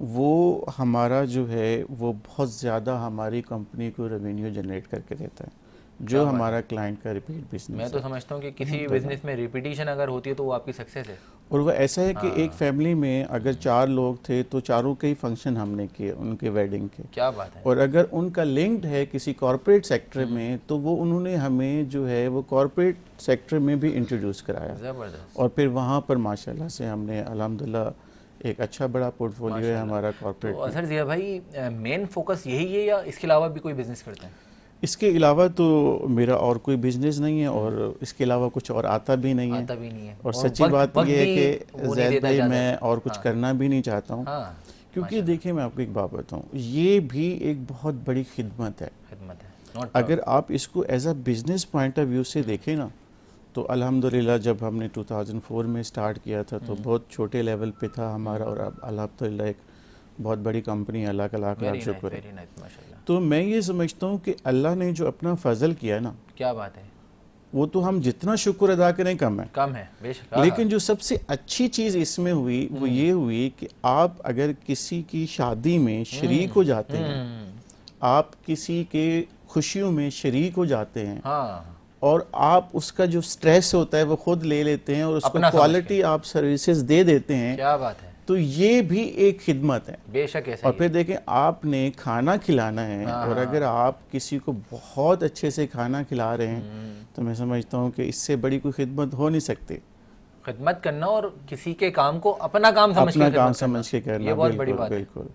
वो हमारा जो है वो बहुत ज़्यादा हमारी कंपनी को रेवेन्यू जनरेट करके देता है, जो हमारा क्लाइंट का रिपीट बिजनेस। मैं तो समझता हूँ कि किसी भी बिजनेस में रिपीटिशन अगर होती है तो वो आपकी सक्सेस है। और वो ऐसा है कि एक फैमिली में अगर 4 लोग थे तो चारों के ही फंक्शन हमने किए उनके वेडिंग के। क्या बात है। और अगर उनका लिंक्ड है किसी कॉर्पोरेट सेक्टर में तो वो उन्होंने हमें जो है वो कॉर्पोरेट सेक्टर में भी इंट्रोड्यूस कराया। ज़बरदस्त। और फिर वहाँ पर माशाल्लाह से हमने अल्हम्दुलिल्लाह एक अच्छा बड़ा पोर्टफोलियो है हमारा कॉर्पोरेट। तो अजहर ज़िया भाई, मेन फोकस यही है या इसके अलावा भी कोई बिजनेस करते हैं? इसके अलावा तो मेरा और कोई बिजनेस नहीं है, और इसके अलावा कुछ और आता भी नहीं है। और सच्ची बात यह है कि जैद भाई मैं और कुछ करना भी नहीं चाहता हूँ, क्योंकि देखिए मैं आपको एक बात बताऊँ, ये भी एक बहुत बड़ी खिदमत है। अगर आप इसको as a business point of view से देखें ना, तो अल्हम्दुलिल्लाह जब हमने 2004 में स्टार्ट किया था तो बहुत छोटे लेवल पे था हमारा, और अब अल्हम्दुलिल्लाह एक बहुत बड़ी कंपनी, अल्लाह का लाख लाख शुक्र है। तो मैं ये समझता हूँ कि अल्लाह ने जो अपना फजल किया ना, क्या बात है, वो तो हम जितना शुक्र अदा करें कम है। बेशक। लेकिन जो सबसे अच्छी चीज़ इसमें हुई वो ये हुई कि आप अगर किसी की शादी में शरीक हो जाते हैं, आप किसी के खुशियों में शरीक हो जाते हैं, और आप उसका जो स्ट्रेस होता है वो खुद ले लेते हैं और उसको क्वालिटी आप सर्विसेज दे देते हैं, क्या बात है, तो ये भी एक खिदमत है। बेशक ऐसा। और फिर देखें, आपने खाना खिलाना है, और अगर आप किसी को बहुत अच्छे से खाना खिला रहे हैं तो मैं समझता हूँ कि इससे बड़ी कोई खिदमत हो नहीं सकती। खिदमत करना और किसी के काम को अपना काम समझ के करना, ये बहुत बड़ी बात है। बिल्कुल।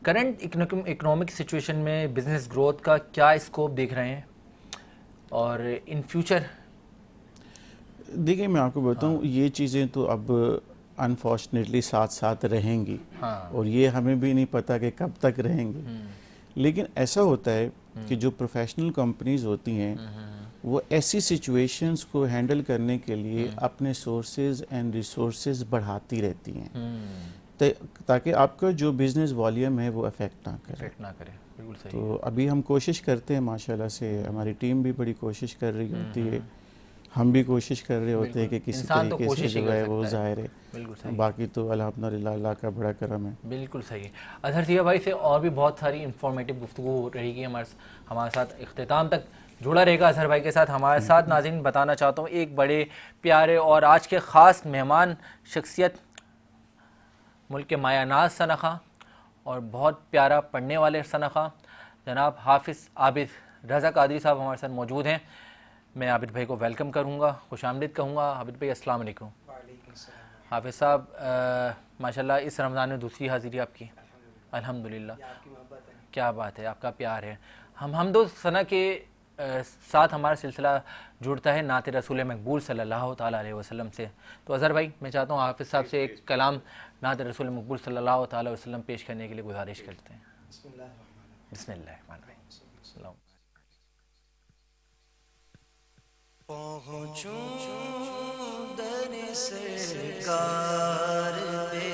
करंट इकोनॉमिक सिचुएशन में बिजनेस ग्रोथ का क्या स्कोप देख रहे हैं और इन फ्यूचर? देखिए, मैं आपको बताऊँ, ये चीज़ें तो अब अनफॉर्चुनेटली साथ साथ रहेंगी, और ये हमें भी नहीं पता कि कब तक रहेंगी। लेकिन ऐसा होता है कि जो प्रोफेशनल कंपनीज होती हैं वो ऐसी सिचुएशंस को हैंडल करने के लिए अपने सोर्सेज एंड रिसोर्सेज बढ़ाती रहती हैं, ताकि आपका जो बिज़नेस वॉल्यूम है वो अफेक्ट ना करे। बिल्कुल सही। तो अभी हम कोशिश करते हैं, माशाल्लाह से हमारी टीम भी बड़ी कोशिश कर रही होती है, हम भी कोशिश कर रहे होते हैं कि किसी तरीके से जो है वो ज़ाहिर है। बिल्कुल सही। बाकी तो अल्हम्दुलिल्लाह अल्लाह का बड़ा करम है। बिल्कुल सही। अजहर सिया भाई से और भी बहुत सारी इंफॉर्मेटिव गुफ्तगू रहेगी, हमारे साथ इख्तिताम तक जुड़ा रहेगा अजहर भाई के साथ। हमारे साथ नाज़रीन बताना चाहता हूँ, एक बड़े प्यारे और आज के ख़ास मेहमान शख्सियत, मुल्क के मायानाज सनख़ा और बहुत प्यारा पढ़ने वाले सनख़ा जनाब हाफिज़ आबिद रज़ा कादरी साहब हमारे साथ मौजूद हैं। मैं आबिद भाई को वेलकम करूँगा, खुशामदीद कहूँगा। आबिद भाई अस्सलाम वालेकुम। हाफिज़ साहब, माशाल्लाह इस रमज़ान में दूसरी हाज़िरी आपकी, अल्हम्दुलिल्लाह। क्या बात है, आपका प्यार है। हम दो सना के साथ हमारा सिलसिला जुड़ता है नात रसूल मकबूल सल्लल्लाहु ताला अलैहि वसल्लम से। तो अज़हर भाई, मैं चाहता हूँ हाफिज़ साहब से एक कलाम नात रसूल मकबूल सल्लल्लाहु ताला अलैहि वसल्लम पेश करने के लिए गुजारिश करते हैं। बिस्मिल्लाहिर्रहमानिर्रहीम। पहुँचूं दर सरकार पे,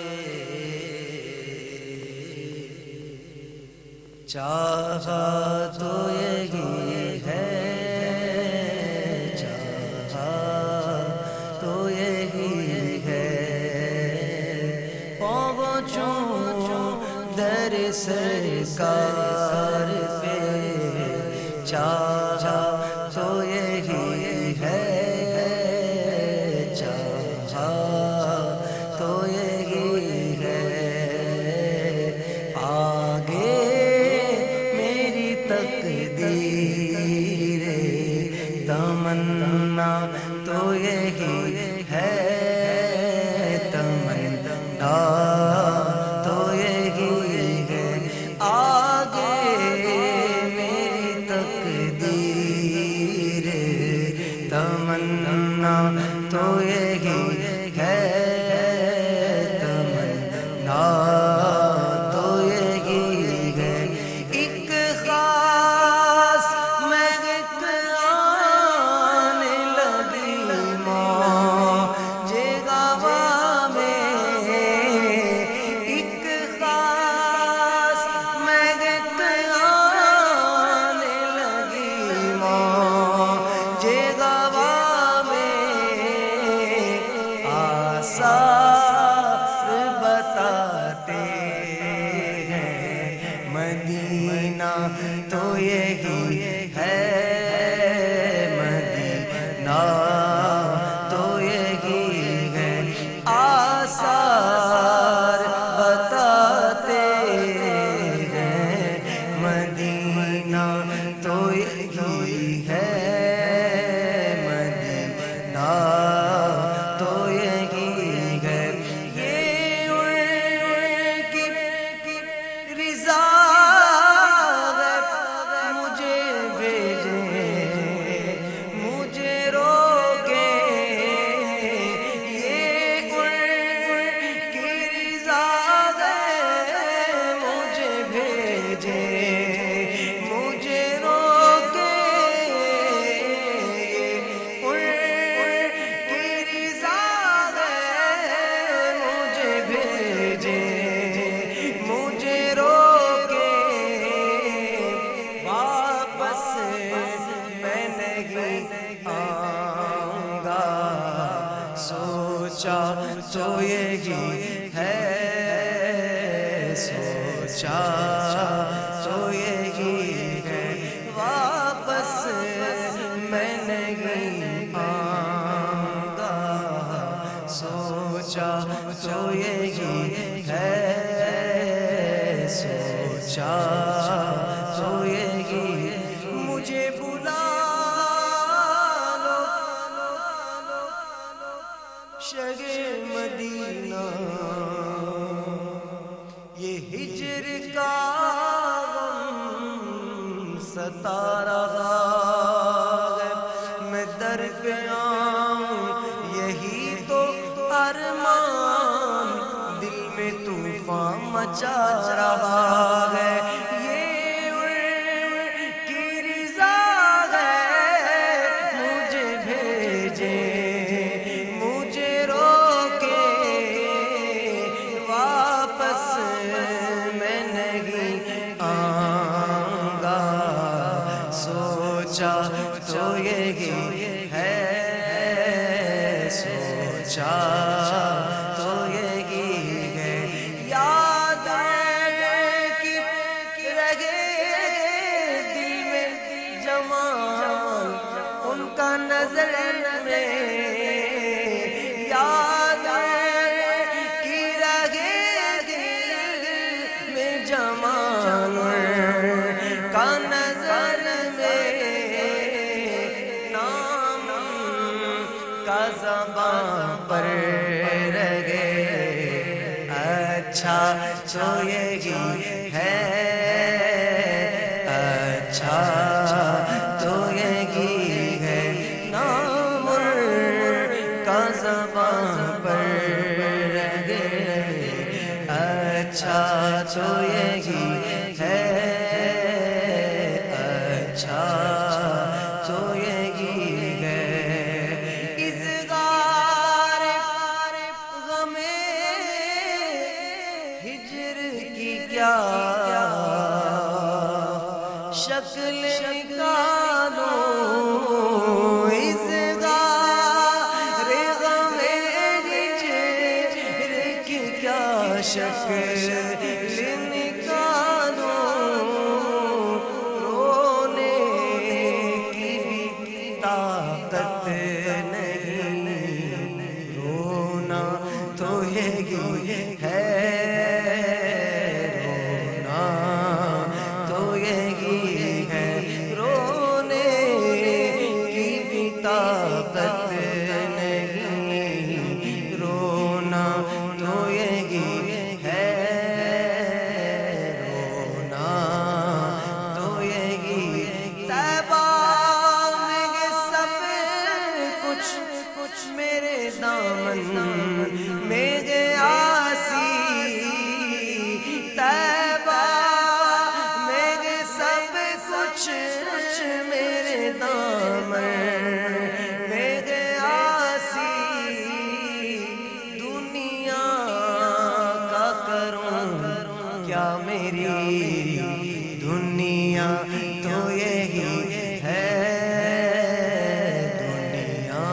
चाहा तो यही है, चाहा तो यही है। पहुँचूं दर सरकार पे, चाहा तो यही है, चाहा तो यही है। आगे मेरी तकदीर, तमन्ना तो यही है, तमन्ना तो यही है। आगे मेरी तकदीर, तमन्ना तो यही है, तमन्ना तो यही है। एक खास महक आने लगी मौजे गवा में, एक खास महक आने लगी मौजे गवा में। आसार बताते हैं मदीना तो यही है, मदीना तो यही है। आसार बताते हैं मदीना तो यही है, मदीना तो यही है। ये उनकी रिज़ा है, मुझे तो यही है, सोचा तो यही है, वापस मैं नहीं आऊंगा, सोचा तो यही है, सोचा तो यही, मुझे बुला लो शगे मदीना, ये हिजर का गम सता रहा है, मैं दर पे आऊं यही तो अरमान, दिल में तूफान मचा रहा है, ये उनकी रिज़ा है, मुझे भेजे मुझे रोके, वापस मैं नहीं आऊंगा, सोचा तो यही है, सोचा तो यही है, याद की रहे दिल में जमाल उनका नजर में, याद की रहे दिल में जमाल का नजर में, नाम का ज़बां पर रहे, अच्छा तो यही है, अच्छा तो यही है, नाम का ज़बां पर रहे, अच्छा तो यही है, अच्छा तो यही है, इस गार गमे हिजर की क्या शक्ल निकालो, इस गार गमे हिजर की क्या शक्ल निकालो, रोने की भी ताकत नहीं, रोना तो यही है, रोना तो यही है, रोने की भी ताकत नहीं, रोना तो यही है, रोना तो यही, तैबा में सब कुछ मेरे दामन में आसी, तैबा में सब कुछ मेरे दामन में आसी, दुनिया का करूं क्या मेरी, दुनिया तो यही है, दुनिया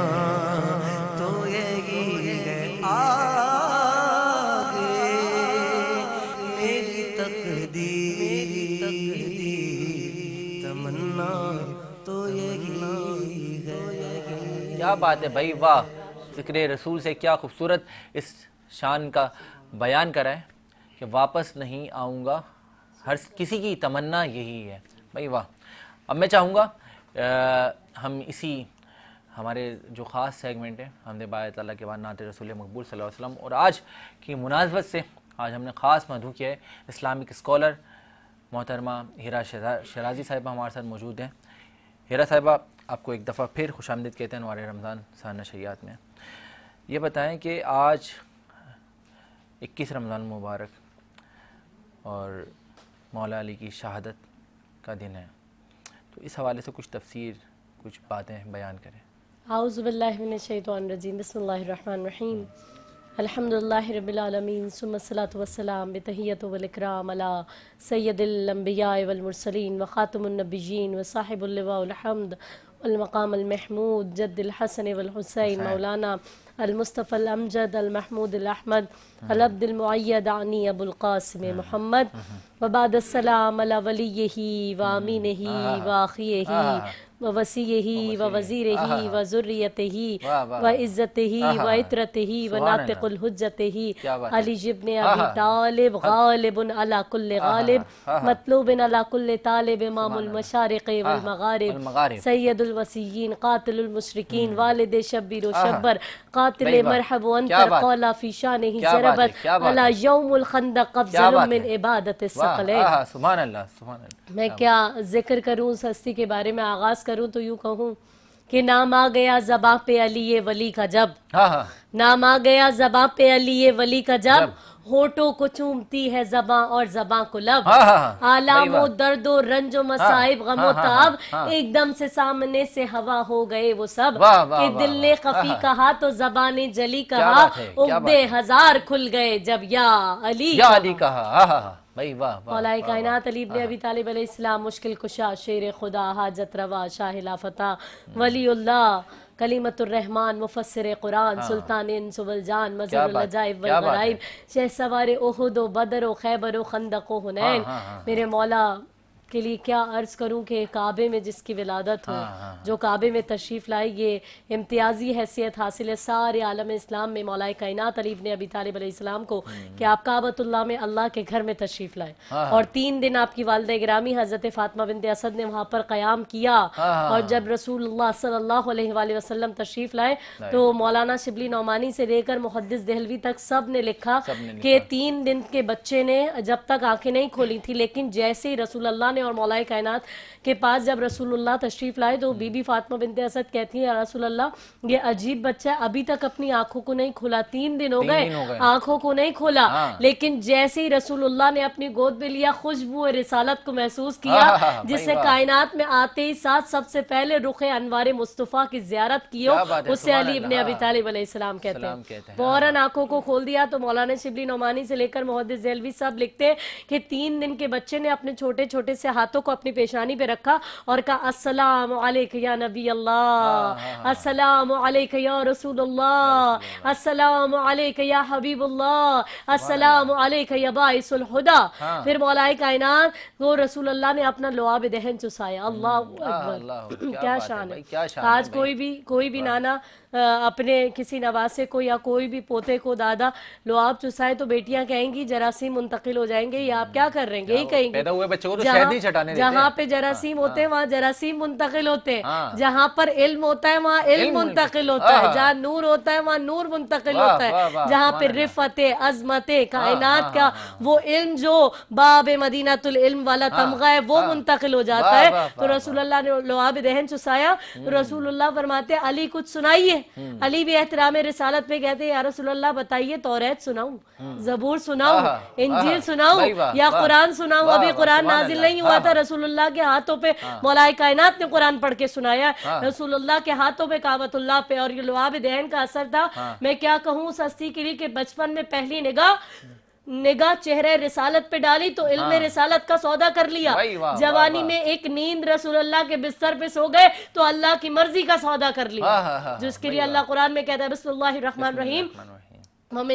तो यही है, आगे मेरी तकदीर तमन्ना तो यही है। क्या बात है भाई, वाह, ज़िक्र रसूल से क्या खूबसूरत इस शान का बयान करा है कि वापस नहीं आऊँगा, हर किसी की तमन्ना यही है भाई, वाह। अब मैं चाहूँगा हम इसी हमारे जो ख़ास सेगमेंट है हमदे बात अल्लाह के बाद नात रसूल मकबूल सल्लल्लाहु अलैहि वसल्लम, और आज की मुनासबत से आज हमने ख़ास मधु किया है इस्लामिक स्कॉलर मोहतरमा हीरा शराजी साहिबा हमारे साथ मौजूद हैं। हीरा साहिबा, आपको एक दफ़ा फिर खुशामदीद कहते हैं अनवार रमज़ान सार नशरियात में। ये बताएं कि आज 21 रमज़ान मुबारक और मौला अली की शहादत का दिन है, तो इस हवाले से कुछ तफसीर, कुछ बातें बयान करें। आऊज़ु बिल्लाहि मिनश शैतानिर रजीम, बिस्मिल्लाहिर रहमानिर रहीम, अल्हम्दुलिल्लाहि रब्बिल आलमीन, सुम्मा सलातु वस्सलाम बितहिय्यतु वल इकराम अला सय्यदिल अंबिया वल मुरसलीन व खातमुन नबिय्यीन व साहिबुल लिवाउल हम्द वल मकामुल महमूद जद्दिल हसन वल हुसैन मौलाना अल मुस्तफ़ा अल अमजद अल महमूद अल अहमद अल अब्दुल मुअय्यद आनी अबुल कासिम मोहम्मद व बाद अस्सलाम अला वलियही व अमीनही व आखियही व वसीयही व वज़ीरही व ज़ुर्रियतही व इज़्ज़तही व इतरतही व नातिक़ुल हुज्जतही अली इब्न अबी तालिब गालिबुन अला कुल्लि गालिब मतलूबुन अला कुल्लि तालिब इमामुल मशारिक़ वल मगारिब सय्यदुल वसीय्यीन क़ातिलुल मुशरिकीन वालिद शब्बिर व शब्बर क़ातिल मरहब व अंतर क़ौला फ़ी शानिही ज़रबत अला यौमुल खंदक़ अफ़ज़लु मिन इबादतिस सकलैन। सुभान अल्लाह, सुभान अल्लाह। मैं क्या जिक्र करूं उस हस्ती के बारे में, आगाज करूं तो यूं कहूं कि नाम आ गया ज़बां पे अली ये वली का जब, नाम आ गया ज़बां पे अली ये वली का जब, होठों को चूमती है ज़बां और ज़बां को लब, आलामो दर्दो रंजो मसाइब गमो ताब, एकदम से सामने से हवा हो गए वो सब, कि दिल ने खफी कहा तो ज़बां ने जली कहा, उक़दे हजार खुल गए जब या अली कहा। मौलाए कायनात अली इब्न अबी तालिब अलैहिस्सलाम मुश्किल कुशा, शेर खुदा, हाजत रवा, शाहिला फता, वलीउल्लाह, कलीमतुर रहमान, मुफस्सिर कुरान, सुल्तान इंस वल जान, मज़हरुल अजाइब वल गराइब, शहसवार उहुद व बदर व खैबर व खंदक व हुनैन। मेरे मौला के लिए क्या अर्ज करूं कि काबे में जिसकी विलादत हो, जो काबे में तशरीफ़ लाए, ये इम्तियाजी हैसियत हासिल है सारे आलम इस्लाम में मौलाए कायनात अली इब्न अबी तालिब अलैहिस्सलाम को, कि आप काबतुल्लाह में अल्लाह के घर में तशरीफ़ लाए और 3 दिन आपकी वालिदा गिरामी हज़रत फ़ातिमा बिन्त असद ने वहाँ पर क़याम किया। और जब रसूलुल्लाह सल्लल्लाहु अलैहि वसल्लम तशरीफ़ लाए तो मौलाना शिबली नौमानी से लेकर मुहद्दिस देहलवी तक सब ने लिखा कि 3 दिन के बच्चे ने जब तक आंखें नहीं खोली थी, लेकिन जैसे ही रसूलुल्लाह और मौलाए कायनात के पास जब रसूलुल्लाह तशरीफ लाए तो बीबी फातिमा बिन्त असद कहती है, रसूलुल्लाह ये अजीब बच्चा है, अभी तक अपनी आंखों को नहीं खोला, 3 दिन हो गए आंखों को नहीं खोला, लेकिन जैसे ही रसूलुल्लाह ने अपनी गोद में लिया, खुशबू रिसालत को महसूस किया, जिससे कायनात में आते ही साथ सबसे पहले रुखे अनवार मुस्तफ़ा की ज़ियारत की हो, उससे अली इब्न अबी तालिब अलैहिस्सलाम कहते हैं। फौरन आंखों को खोल दिया। तो मौलाना शिबली नौमानी से लेकर मुहद्दिस देहलवी सब लिखते कि 3 दिन के बच्चे ने अपने छोटे छोटे से हाथों को अपनी पेशानी पे रखा और कहा, अस्सलामु अलैका या नबी अल्लाह, अस्सलामु अलैका या रसूलुल्लाह, अस्सलामु अलैका या हबीबुल्लाह, अस्सलामु अलैका या बाइसुल हुदा। फिर मौलाए कायनात वो रसूलुल्लाह ने अपना लुआब दहन चुसाया। अल्लाह अकबर, क्या शान है। आज कोई भी नाना अपने किसी नवासे को या कोई भी पोते को दादा लुआब चुसाए तो बेटियां कहेंगी जरासीम मुंतकिल हो जाएंगे, या आप क्या कर रहे हैं, यही कहेंगी। पैदा हुए बच्चों को तो शहद नहीं चटाने देते। जहाँ पे जरासीम होते हैं वहाँ जरासीम मुंतकिल होते हैं, जहाँ पर इल्म होता है वहाँ इल्म मुंतकिल होता है, जहाँ नूर होता है वहाँ नूर मुंतकिल होता है, जहाँ पे रिफते अजमते कायनात का वो इल्म जो बाब मदीनातुल इल्म वाला तमगा है वो मुंतकिल हो जाता है। तो रसूलुल्लाह ने लुआब दहन चुसाया तो रसूलुल्लाह फरमाते अली कुछ सुनाइए। अली भी एहतराम रिसालत पे कहते हैं, या रसूलुल्लाह बताइए तौरात सुनाऊं, जबूर सुनाऊं, इंजील सुनाऊं या कुरान सुनाऊं। अभी कुरान नाजिल नहीं हुआ था, रसूलुल्लाह के हाथों पे मौलाए कायनात ने कुरान पढ़ के सुनाया, रसूलुल्लाह के हाथों पे काबतुल्लाह पे, और ये लुआब दहन का असर था। मैं क्या कहूँ उस हस्ती के लिए कि बचपन में पहली निगाह चेहरे रिसालत पे डाली तो इल्म रिसालत का सौदा कर लिया, जवानी में एक नींद रसूलुल्लाह के बिस्तर पे सो गए तो अल्लाह की मर्जी का सौदा कर लिया, जिसके लिए अल्लाह कुरान में कहता है बिस्मिल्लाहिर रहमानिर रहीम, तुम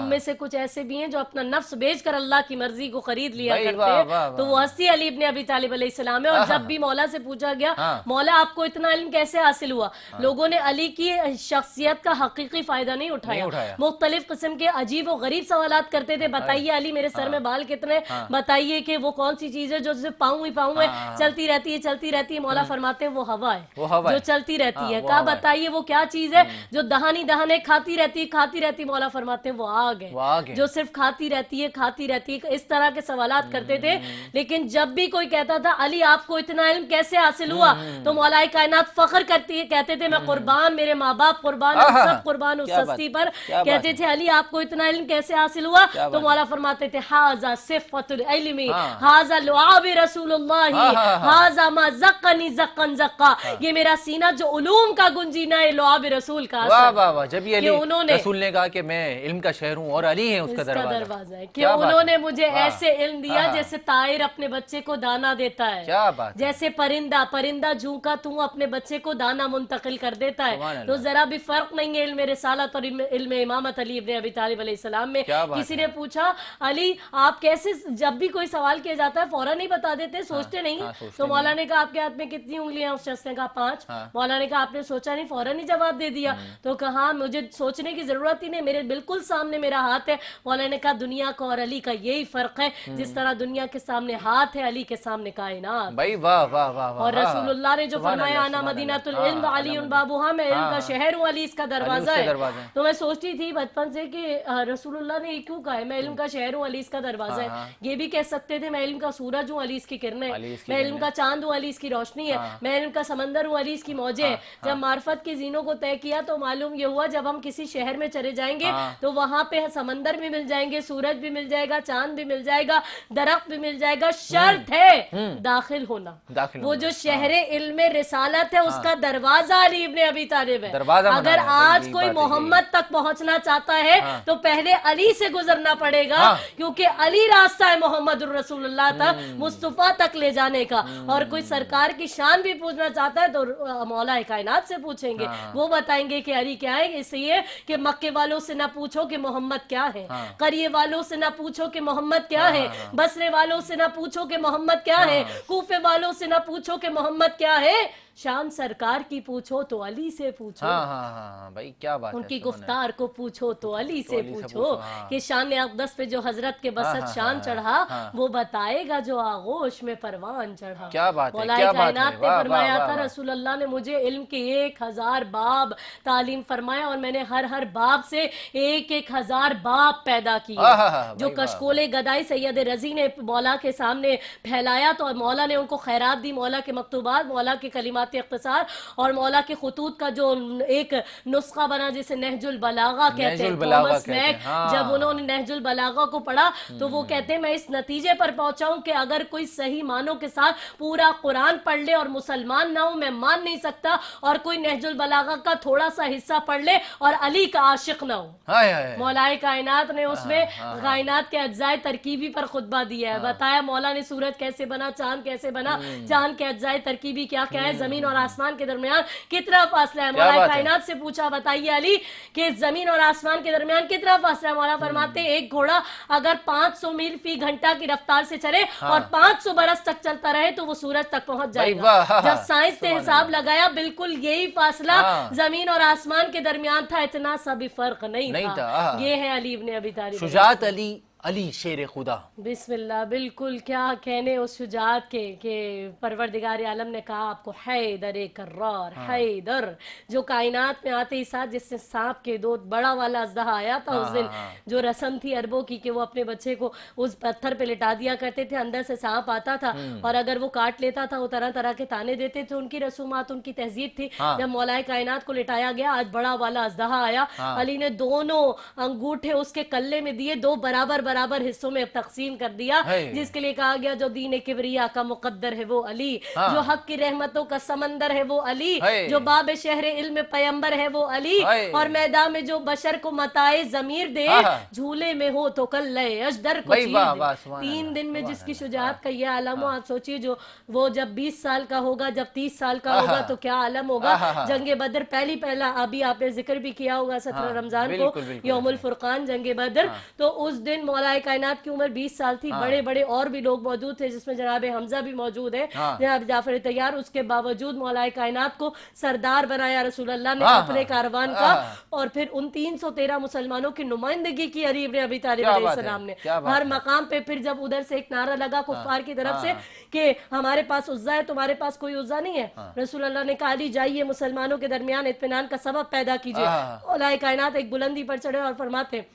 में से कुछ ऐसे भी हैं जो अपना नफ्स बेचकर अल्लाह की मर्जी को खरीद लिया करते हैं। तो वो हस्ती अली इब्न अबी तालिब अलैहिस्सलाम है। और जब भी मौला से पूछा गया, मौला आपको इतना इल्म कैसे हासिल हुआ, लोगों ने अली की शख्सियत का हकीकी फायदा नहीं उठाया, मुख्तलिफ किस्म के अजीब और गरीब सवालात करते थे। बताइए अली मेरे सर में बाल कितने, बताइए कि वो कौन सी चीज है जो सिर्फ पाऊं ही पाऊं है, चलती रहती है। मौला फरमाते हैं वो हवा है जो चलती रहती है। कहा बताइए वो क्या चीज है जो दहाने खाती रहती। मौला फरमाते हैं वो आग है जो सिर्फ खाती रहती है। इस तरह के सवालात करते थे। लेकिन जब भी कोई कहता था अली आपको इतना इल्म कैसे हासिल हुआ, तो मौलाए कायनात फख्र कहते थे मैं कुर्बान, मेरे माँ बाप कुर्बान, सब कुर्बान उस हस्ती पर। कहते थे अली आपको इतना इल्म कैसे हासिल हुआ, तो मौला फरमाते थे हाजा सिफ़तुल इल्मी, हाजा लुआब रसूलुल्लाह, हाजा मा ज़क्कनी ज़क्कन ज़क्का, ये मेरा सीना जो उलूम का गुंजीना है लुआब रसूल का खास वाह है वाह वाह, जब ये कि अली उन्होंने रसूल ने कहा कि मैं इल्म का शहर हूँ और अली है उसका इसका दरवाजा। दरवाजा है कि क्या बात उन्होंने है। मुझे वाह। ऐसे इल्म दिया हाँ। जैसे तायर अपने बच्चे को दाना देता है, क्या बात है। जैसे परिंदा परिंदा झूका तू अपने बच्चे को दाना मुंतकिल कर देता सुभान है। तो अल्लाह। जरा भी फर्क नहीं है इल्म रिसालत और इल्म इमामत अली इब्न अबी तालिब अलैहिस्सलाम में। क्या बात किसी है। ने पूछा अली आप कैसे, जब भी कोई सवाल किया जाता है फौरन ही बता देते, सोचते नहीं हाँ, है? सोचते तो नहीं। मौला ने कहा आपके हाथ में कितनी उंगलियां? उस शख्स ने कहा 5। हाँ। मौला ने कहा आपने सोचा नहीं, फौरन ही जवाब दे दिया। तो कहा मुझे सोचने की जरूरत ही नहीं, मेरे बिल्कुल सामने मेरा हाथ है। मौला ने कहा दुनिया का और अली का यही फर्क है, जिस तरह दुनिया के सामने हाथ है, अली के सामने कायनात। भाई वाह वाह वाह वाह। और रसूलुल्लाह ने जो सुभान फरमाया अल्लाह, आना सुभान मदीनातुल अल्लाह। इल्म हाँ, अली अल्लाह। बाबूहा, मैं इल्म का हाँ। शहर हूँ, अली इसका दरवाजा उसके है। दरवाजे हैं। तो मैं सोचती थी बचपन से कि रसूलुल्लाह ने ये क्यों कहा है मैं इल्म का शहर हूँ, अली इसका दरवाजा है। हाँ। ये भी कह सकते थे मैं इल्म का सूरज हूँ, अली इसकी किरणें, अली इसकी मैं इल्म किरणें। का चांद हूँ, अली इसकी रोशनी है, हाँ। मैं इल्म का समंदर हूँ, अली इसकी मौजें हैं। जब मार्फत की जीनों को तय किया तो मालूम ये हुआ जब हम किसी शहर में चले जाएंगे हाँ। तो वहां पे समंदर भी मिल जाएंगे, सूरज भी मिल जाएगा, चांद भी मिल जाएगा, दरख्त भी मिल जाएगा, शर्त है दाखिल होना। दाखिल वो होना। जो शहरे इल्म रिसालत है उसका दरवाजा अली इब्न अबी तालिब है। दरवाजा अगर बनाना है, आज यही कोई बात है, मोहम्मद तक पहुंचना चाहता है तो पहले अली से गुजरना पड़ेगा, हाँ। क्योंकि अली रास्ता है मोहम्मद रसूलुल्लाह तक, मुस्तफा तक ले जाने का। और कोई सरकार की शान भी पूछना चाहता है तो मौला कायनात से पूछेंगे, वो बताएंगे कि अली क्या है। इसलिए कि मक्के वालों से ना पूछो कि मोहम्मद क्या है, करिए वालों से ना पूछो कि मोहम्मद क्या है, बसरे वालों से ना पूछो कि मोहम्मद क्या है, कूफे वालों से ना पूछो कि मोहम्मद क्या है, शान सरकार की पूछो तो अली से पूछो। हाँ हाँ हाँ भाई क्या बात है। उनकी सुभान गुफ्तार को पूछो तो अली से अली से पूछो पूछो, हाँ। कि शान अक़दस पे जो हजरत के बसत हाँ, शान हाँ, चढ़ा हाँ। वो बताएगा जो आगोश में परवान चढ़ा। क्या बात है, मौलाए क्या बात है। कायनात ने वाह, फरमाया वाह, था वाह। रसूलुल्लाह ने मुझे इल्म के 1000 बाब तालीम फरमाया और मैंने हर हर बाब से 1000 बाब पैदा किए। जो भाई वाह। कशकोले गदाई सैयद रजी ने मौला के सामने फैलाया तो मौला ने उनको खैरात दी, मौला के मकतूबात, मौला के कलिमात इख्तिसार और मौला के खुतूत का जो एक नुस्खा बना जिसे नहजुल बलागा कहते हैं। थॉमस मैक जब उन्होंने नहजुल बलागा को पढ़ा तो वो कहते हैं मैं इस नतीजे पर पहुंचा हूं कि अगर कोई सही मानों के साथ पूरा कुरान पढ़ ले और मुसलमान ना हो मैं मान नहीं सकता, और कोई नहजुल बलागा का थोड़ा सा हिस्सा पढ़ ले और अली का आशिक ना हो। मौलाए कायनात ने उसमें कायनात के अज्जाए तरकीबी पर खुतबा दिया है, बताया मौला ने सूरज कैसे बना, चांद कैसे बना, चांद के अज्जाए तरकीबी क्या क्या है, जमीन और आसमान के दरमियान कितना फासला है। मौला कायनात से पूछा बताइए अली कि जमीन और आसमान के दरमियान कितना फासला है। मौला फरमाते एक घोड़ा अगर 500 मील फी घंटा की रफ्तार से चले और 500 बरस तक चलता रहे तो वो सूरज तक पहुंच जाएगा। जब साइंस ने हिसाब लगाया बिल्कुल यही फासला जमीन और आसमान के दरमियान था, इतना सा भी फर्क नहीं था। ये है अली इब्न अबी तालिब, शुजात अली, अली शेर खुदा। बिस्मिल्लाह, बिल्कुल क्या कहने उस शुजात के परवरदिगार आलम ने कहा आपको हैदर कर्रार, हैदर जो कायनात में आते ही साथ जिससे सांप के दो बड़ा वाला अजदहा आया था उस दिन, जो रस्म थी अरबों की कि वो अपने बच्चे को उस पत्थर पे लिटा दिया करते थे, अंदर से सांप आता था और अगर वो काट लेता था वो तरह तरह के ताने देते थे, उनकी रसूमात उनकी तहजीब थी। जब मौलाए कायनात को लिटाया गया आज बड़ा वाला अजदहा आया, अली ने दोनों अंगूठे उसके कल्ले में दिए, दो बराबर बराबर हिस्सों में तकसीम कर दिया, जिसके लिए कहा गया जो दीन किबरिया का मुकद्दर है वो अली, जो हक की रहमतों का समंदर है वो अली, जो बाब शहर इल्म पैगंबर है वो अली, और मैदान में जो बशर को मताए जमीर दे, झूले में हो तो कल लय अजदर को चीर दे। 3 दिन में जिसकी शुजात का यह आलम हो, आप सोचिए जो वो जब 20 साल का होगा, जब 30 साल का होगा तो क्या आलम होगा। जंगे बदर पहला अभी आपने जिक्र भी किया होगा 17 रमजान को यौमुल फुरकान जंगे बदर, तो उस दिन मौलाए कायनात की उम्र 20 साल थी। बड़े बड़े और भी लोग मौजूद थे जिसमें जनाब हमजा भी मौजूद है, जनाब जाफर तैयार, उसके बावजूद मौलाए कायनात को सरदार बनाया रसूलुल्लाह ने अपने कारवान का, और फिर उन 313 मुसलमानों की नुमाइंदगी की अली इब्न अबी तालिब अलैहिस्सलाम ने। हर मकाम पे फिर जब उधर से एक नारा लगा कुफार की तरफ से कि हमारे पास उज्जा है, तुम्हारे पास कोई उज्जा नहीं है, रसूलुल्लाह ने कहा अली जाइए मुसलमानों के दरमियान इत्मीनान का सबब पैदा कीजिए। मौलाए कायनात एक बुलंदी पर चढ़े और फरमाते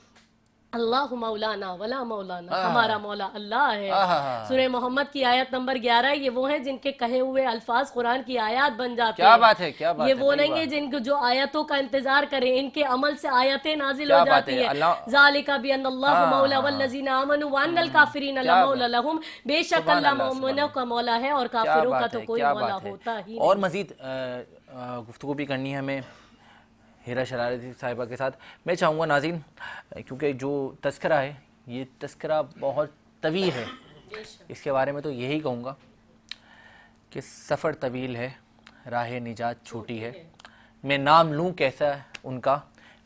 अल्लाह मौलाना वला मौलाना, हमारा मौला अल्लाह है। सूरह मोहम्मद की आयत नंबर 11, ये वो हैं जिनके कहे हुए अल्फाज कुरान की आयत बन जाते हैं। क्या बात है, क्या बात ये है, वो नहीं है जिनको जो आयतों का इंतजार करें, इनके अमल से आयतें नाजिल हो जाती है। ज़ालिका बिअन्नल्लाहु मौला वल्लज़ीना आमनू व अन्नल काफिरीन ला मौला लहुम, बेशक अल्लाह मोमिनों का मौला है और काफिरों का तो कोई मौला होता ही नहीं। और मजीद गुफ्तगू भी करनी है हमें। हीरा शरारती साहिबा के साथ। मैं चाहूँगा नाज़रीन, क्योंकि जो तस्करा है ये तस्करा बहुत तवील है, इसके बारे में तो यही कहूँगा कि सफ़र तवील है, राह निजात छोटी है, मैं नाम लूँ कैसा उनका,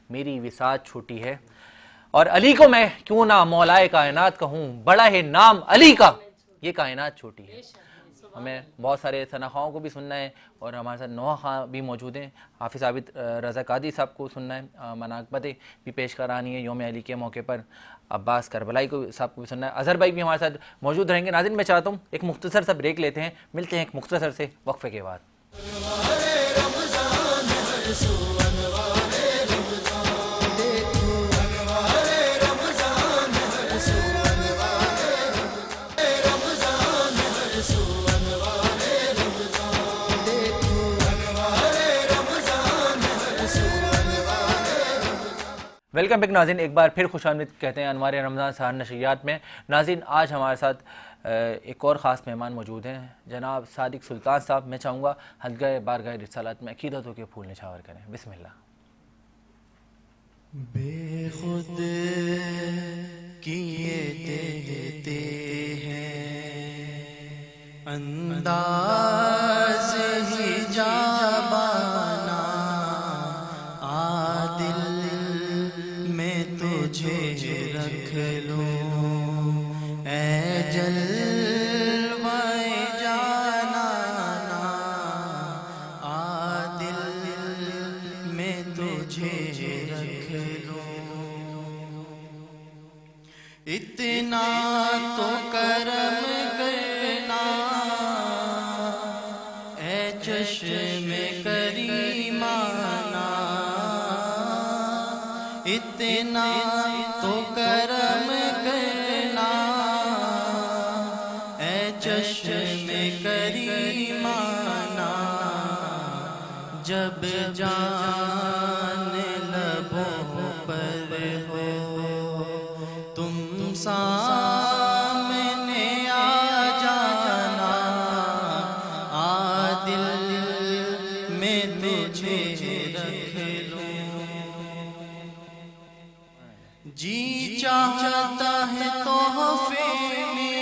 मेरी विसात छोटी है, और अली को मैं क्यों ना मौलाए कायनात कहूँ, बड़ा है नाम अली का, ये कायनात छोटी है। हमें बहुत सारे सना खाओं को भी सुनना है और हमारे साथ नोहा खां भी मौजूद हैं, हाफिज़ आबिद रज़ा कादी साहब को सुनना है, मनाक़बतें भी पेश करानी है यौम अली के मौके पर, अब्बास करबलाई को साहब को भी सुनना है, अज़हर भाई भी हमारे साथ मौजूद रहेंगे। नाज़रीन, मैं चाहता हूँ एक मुख्तसर सा ब्रेक लेते हैं, मिलते हैं एक मुख्तसर से वक्फे के बाद। वेलकम बैक नाज़रीन, एक बार फिर खुशामदीद कहते हैं अनवार रमज़ान सहर नशरियात में। नाज़रीन, आज हमारे साथ एक और ख़ास मेहमान मौजूद हैं, जनाब सादिक सुल्तान साहब। मैं चाहूँगा हल्का बारगाह रिसालत में अकीदतों के फूल निछावर करें। बिस्मिल्लाह। बेखुद किए देते हैं अंदाज़ ही जाबाना, आदिल में तुझे रख लूं ऐ जलवाए जाना, आदिल में तुझे रख लूं, इतना तो करम करना ऐ चश्मे करीमाना, इतना तो करम करना ऐ चश्मे करीमाना, जब जान लबों पर हो तुम सामने आ जाना, आदिल में तुझे रख लूं, जी चाहता है तोहफे में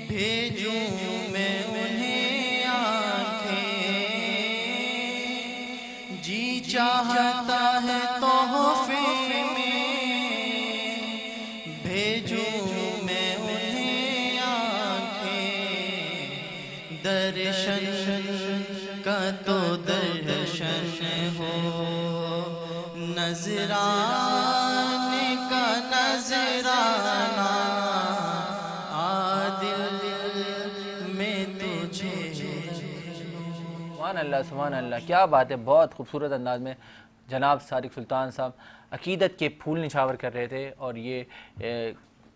भेजूं मैं उन्हें आंखें, जी चाहता है तोहफे में भेजूं मैं उन्हें आंखें, दर्शन का तो दर्शन हो, नजराने का नजराना, आदिल में तुझे। सुभान अल्लाह, सुभान अल्लाह, क्या बात है। बहुत खूबसूरत अंदाज में जनाब सादिक सुल्तान साहब अकीदत के फूल निछावर कर रहे थे, और ये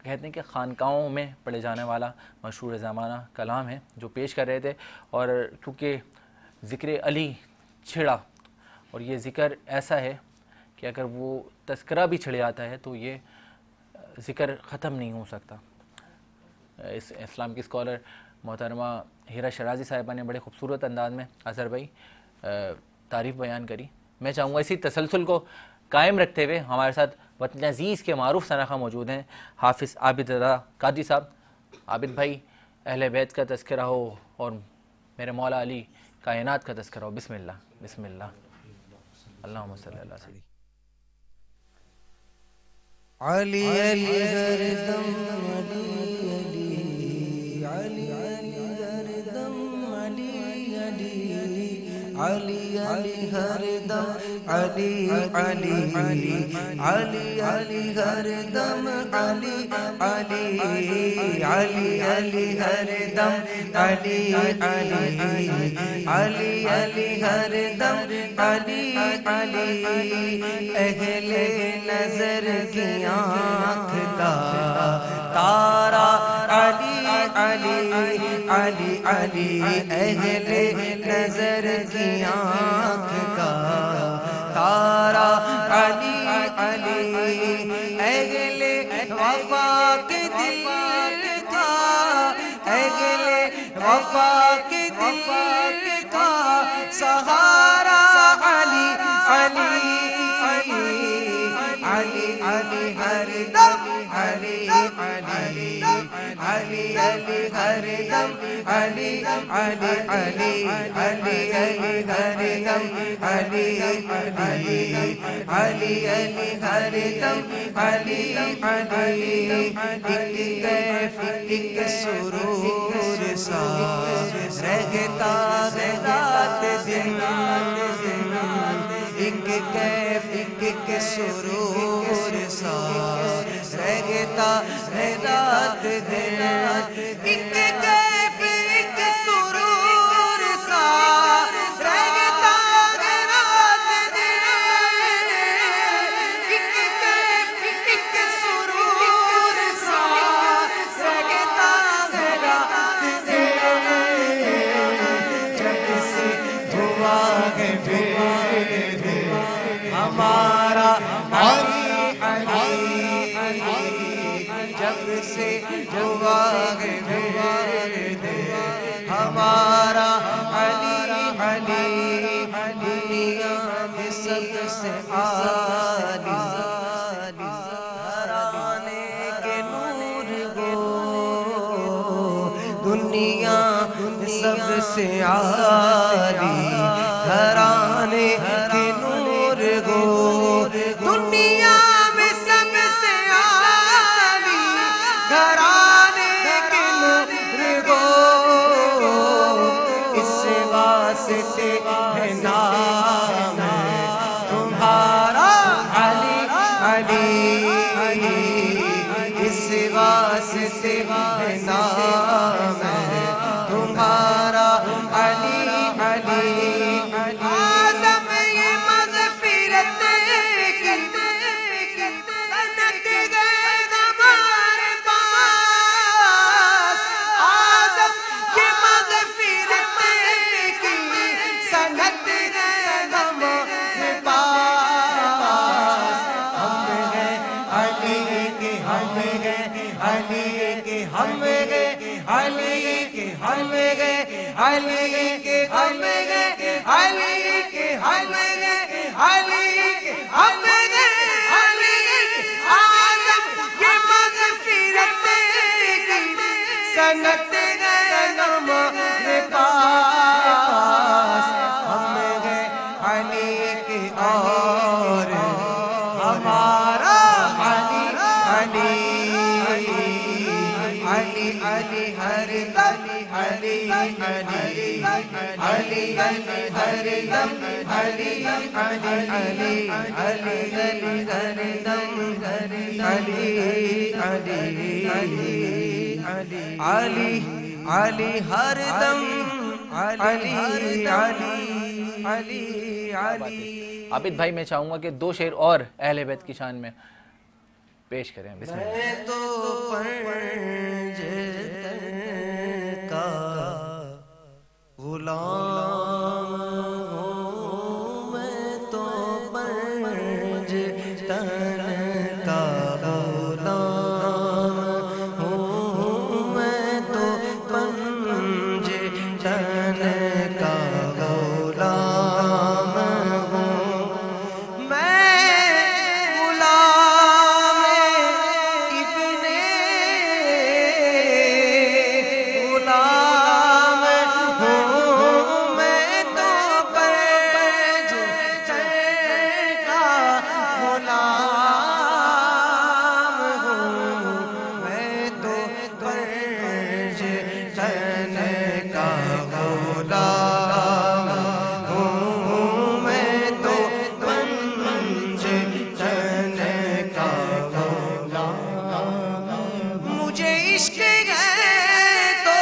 कहते हैं कि ख़ानकाओं में पढ़े जाने वाला मशहूर ज़माना कलाम है जो पेश कर रहे थे। और क्योंकि ज़िक्र अली छिड़ा, और ये ज़िक्र ऐसा है कि अगर वो तस्करा भी छिड़ जाता है तो ये ज़िक्र ख़त्म नहीं हो सकता। इस इस्लाम की स्कॉलर मोहतरमा हीरा शराजी साहिबा ने बड़े खूबसूरत अंदाज में अज़हर भाई तारीफ़ बयान करी। मैं चाहूँगा इसी तसलसल को कायम रखते हुए हमारे साथ वतन अज़ीज़ के मारूफ़ सनाखा मौजूद हैं, हाफिज़ आबिद रज़ा कादी साहब। आबिद भाई, अहले बैत का तज़किरा हो और मेरे मौला अली कायनात का तज़किरा हो। बिस्मिल्लाह बिस्मिल्लाह, अल्लाहुम्मा सल्ली अला सय्यिदना अली अली हरदम, अली अली हरदम, अली अली अली अली हरदम, अली अली अली अली हरदम, अली अली अली अली हरदम, अली अली अली अली हरदम, अली अली अहले नजर की आँख का तारा, अली अली अली अली अहले नजर की आँख का तारा, अली अली अहले वफा के दिल का, अहले वफा के दिल का सहारा, अली हरदम अली अली अली अली हरदम अली अली अली अली अली हरदम अली अली अली अली हरदम अली अली एक कैफ एक सुरूर सा रहता है रात दिन एक कैफ एक सुरूर सा रहता है रात दिन एक कैफ एक सुरूर सा रहता है रात दिन एक कैफ एक सुरूर सा रहता है रात दिन जब से हुआ है भेद हमारा अली अली जब से हुआ है भेद हमारा अली अली दुनिया में सबसे आली घराने के नूर गो दुनिया में सबसे आली घराने के नूर गो दुनिया में सबसे आली घराने के नूर गो इस वास्ते है नाम तुम्हारा अली अली इस वास्ते है नाम तुम्हारा अली अली आदम ये मग़फ़िरत की सनत गए हमारे पास आदम ये मग़फ़िरत की सनत गए हमारे पास हम गए अली के हम गए अली के हम गए अली के हम गए अली के हम गए अली के हम गए अली के हम गए अली आदम के मग़फ़िरत की सनत गए हमारे पास हम गए अली के और हमारा अली अली अली अली हरदम अली अली अली अली हरदम अली अली अली अली अली हरदम अली अली अली अली अली हरदम अली अली अली अली आबिद भाई, मैं चाहूंगा कि दो शेर और अहले बैत की शान में पेश करें। बिस्मिल्लाह। मैं तो पंज का गुलाम हूँ मैं तो पंज तन का गुलाम हूँ मैं तो पंज तन का गुलाम हूँ मैं गुलाम इब्ने गुलाम हूँ मैं तो पंज का गुलाम हूँ मैं तो पंज तन का गुलाम हूँ मैं तो पंज तन का गुलाम मुझे इश्क है तो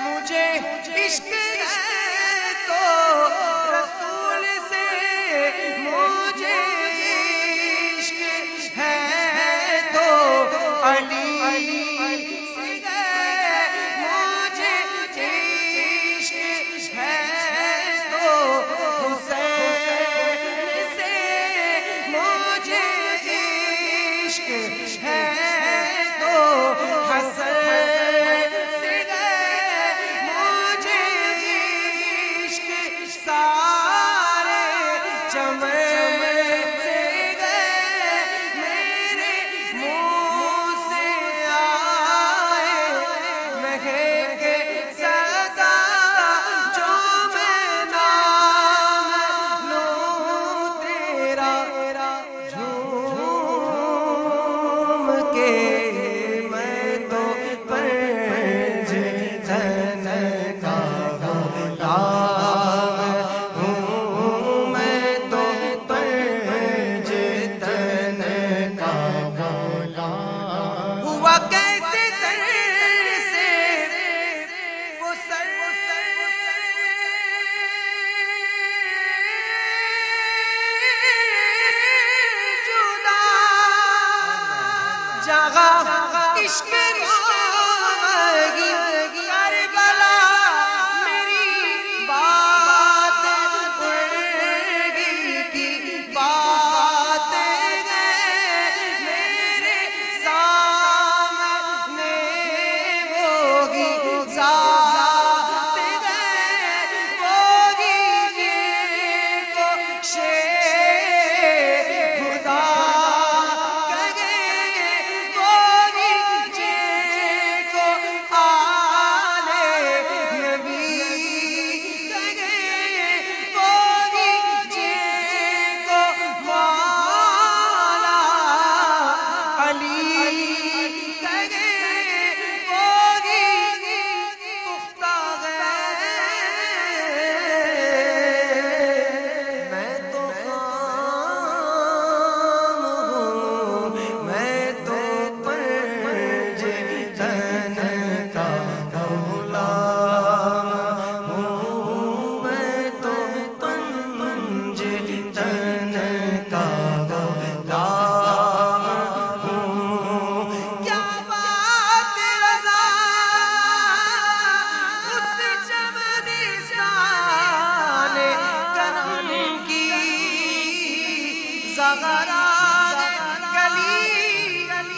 मुझे इश्क है तो रसूल से मुझे इश्क है तो अली से मुझे इश्क है तो हुसैन से मुझे इश्क है तो हसन से गए मुझे इश्क सारे चमन से गए मेरे मुंह से आए महके सदा जो मैं नाम लूं तेरा झूम के मैं तो पंज तन का गुलाम हूँ मैं तो पंज तन का गुलाम हुआ कैसे सर से वो सर जुदा जगा इश्क रोगी करबला मेरी बात उड़गी की बात गए मेरे सामने होगी जात गए होगी जिनको शेर खुदा कहेंगे होगी जिनको आले नबी कहेंगे होगी जिनको मौला अली कहेंगे होगी पुख्ता मैं तो खाम हूँ मैं तो पंज तन का गुलाम हूँ मैं तो पंज तन का गुलाम हूँ क्या बात रज़ा उस चमनिस्तान करम की ज़ग़रा गली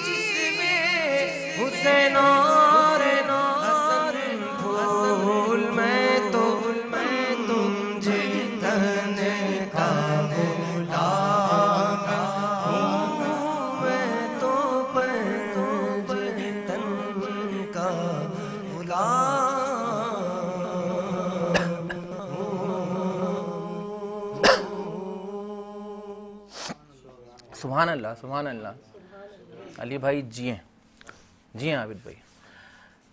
जिसमें हुसैन और हसन फूल मैं तो मुझे तन का गुलाम हूँ मैं तो पंज तन का सुभान अल्लाह, सुभान अल्लाह। अली भाई जी हैं, जी हैं आबिद भाई।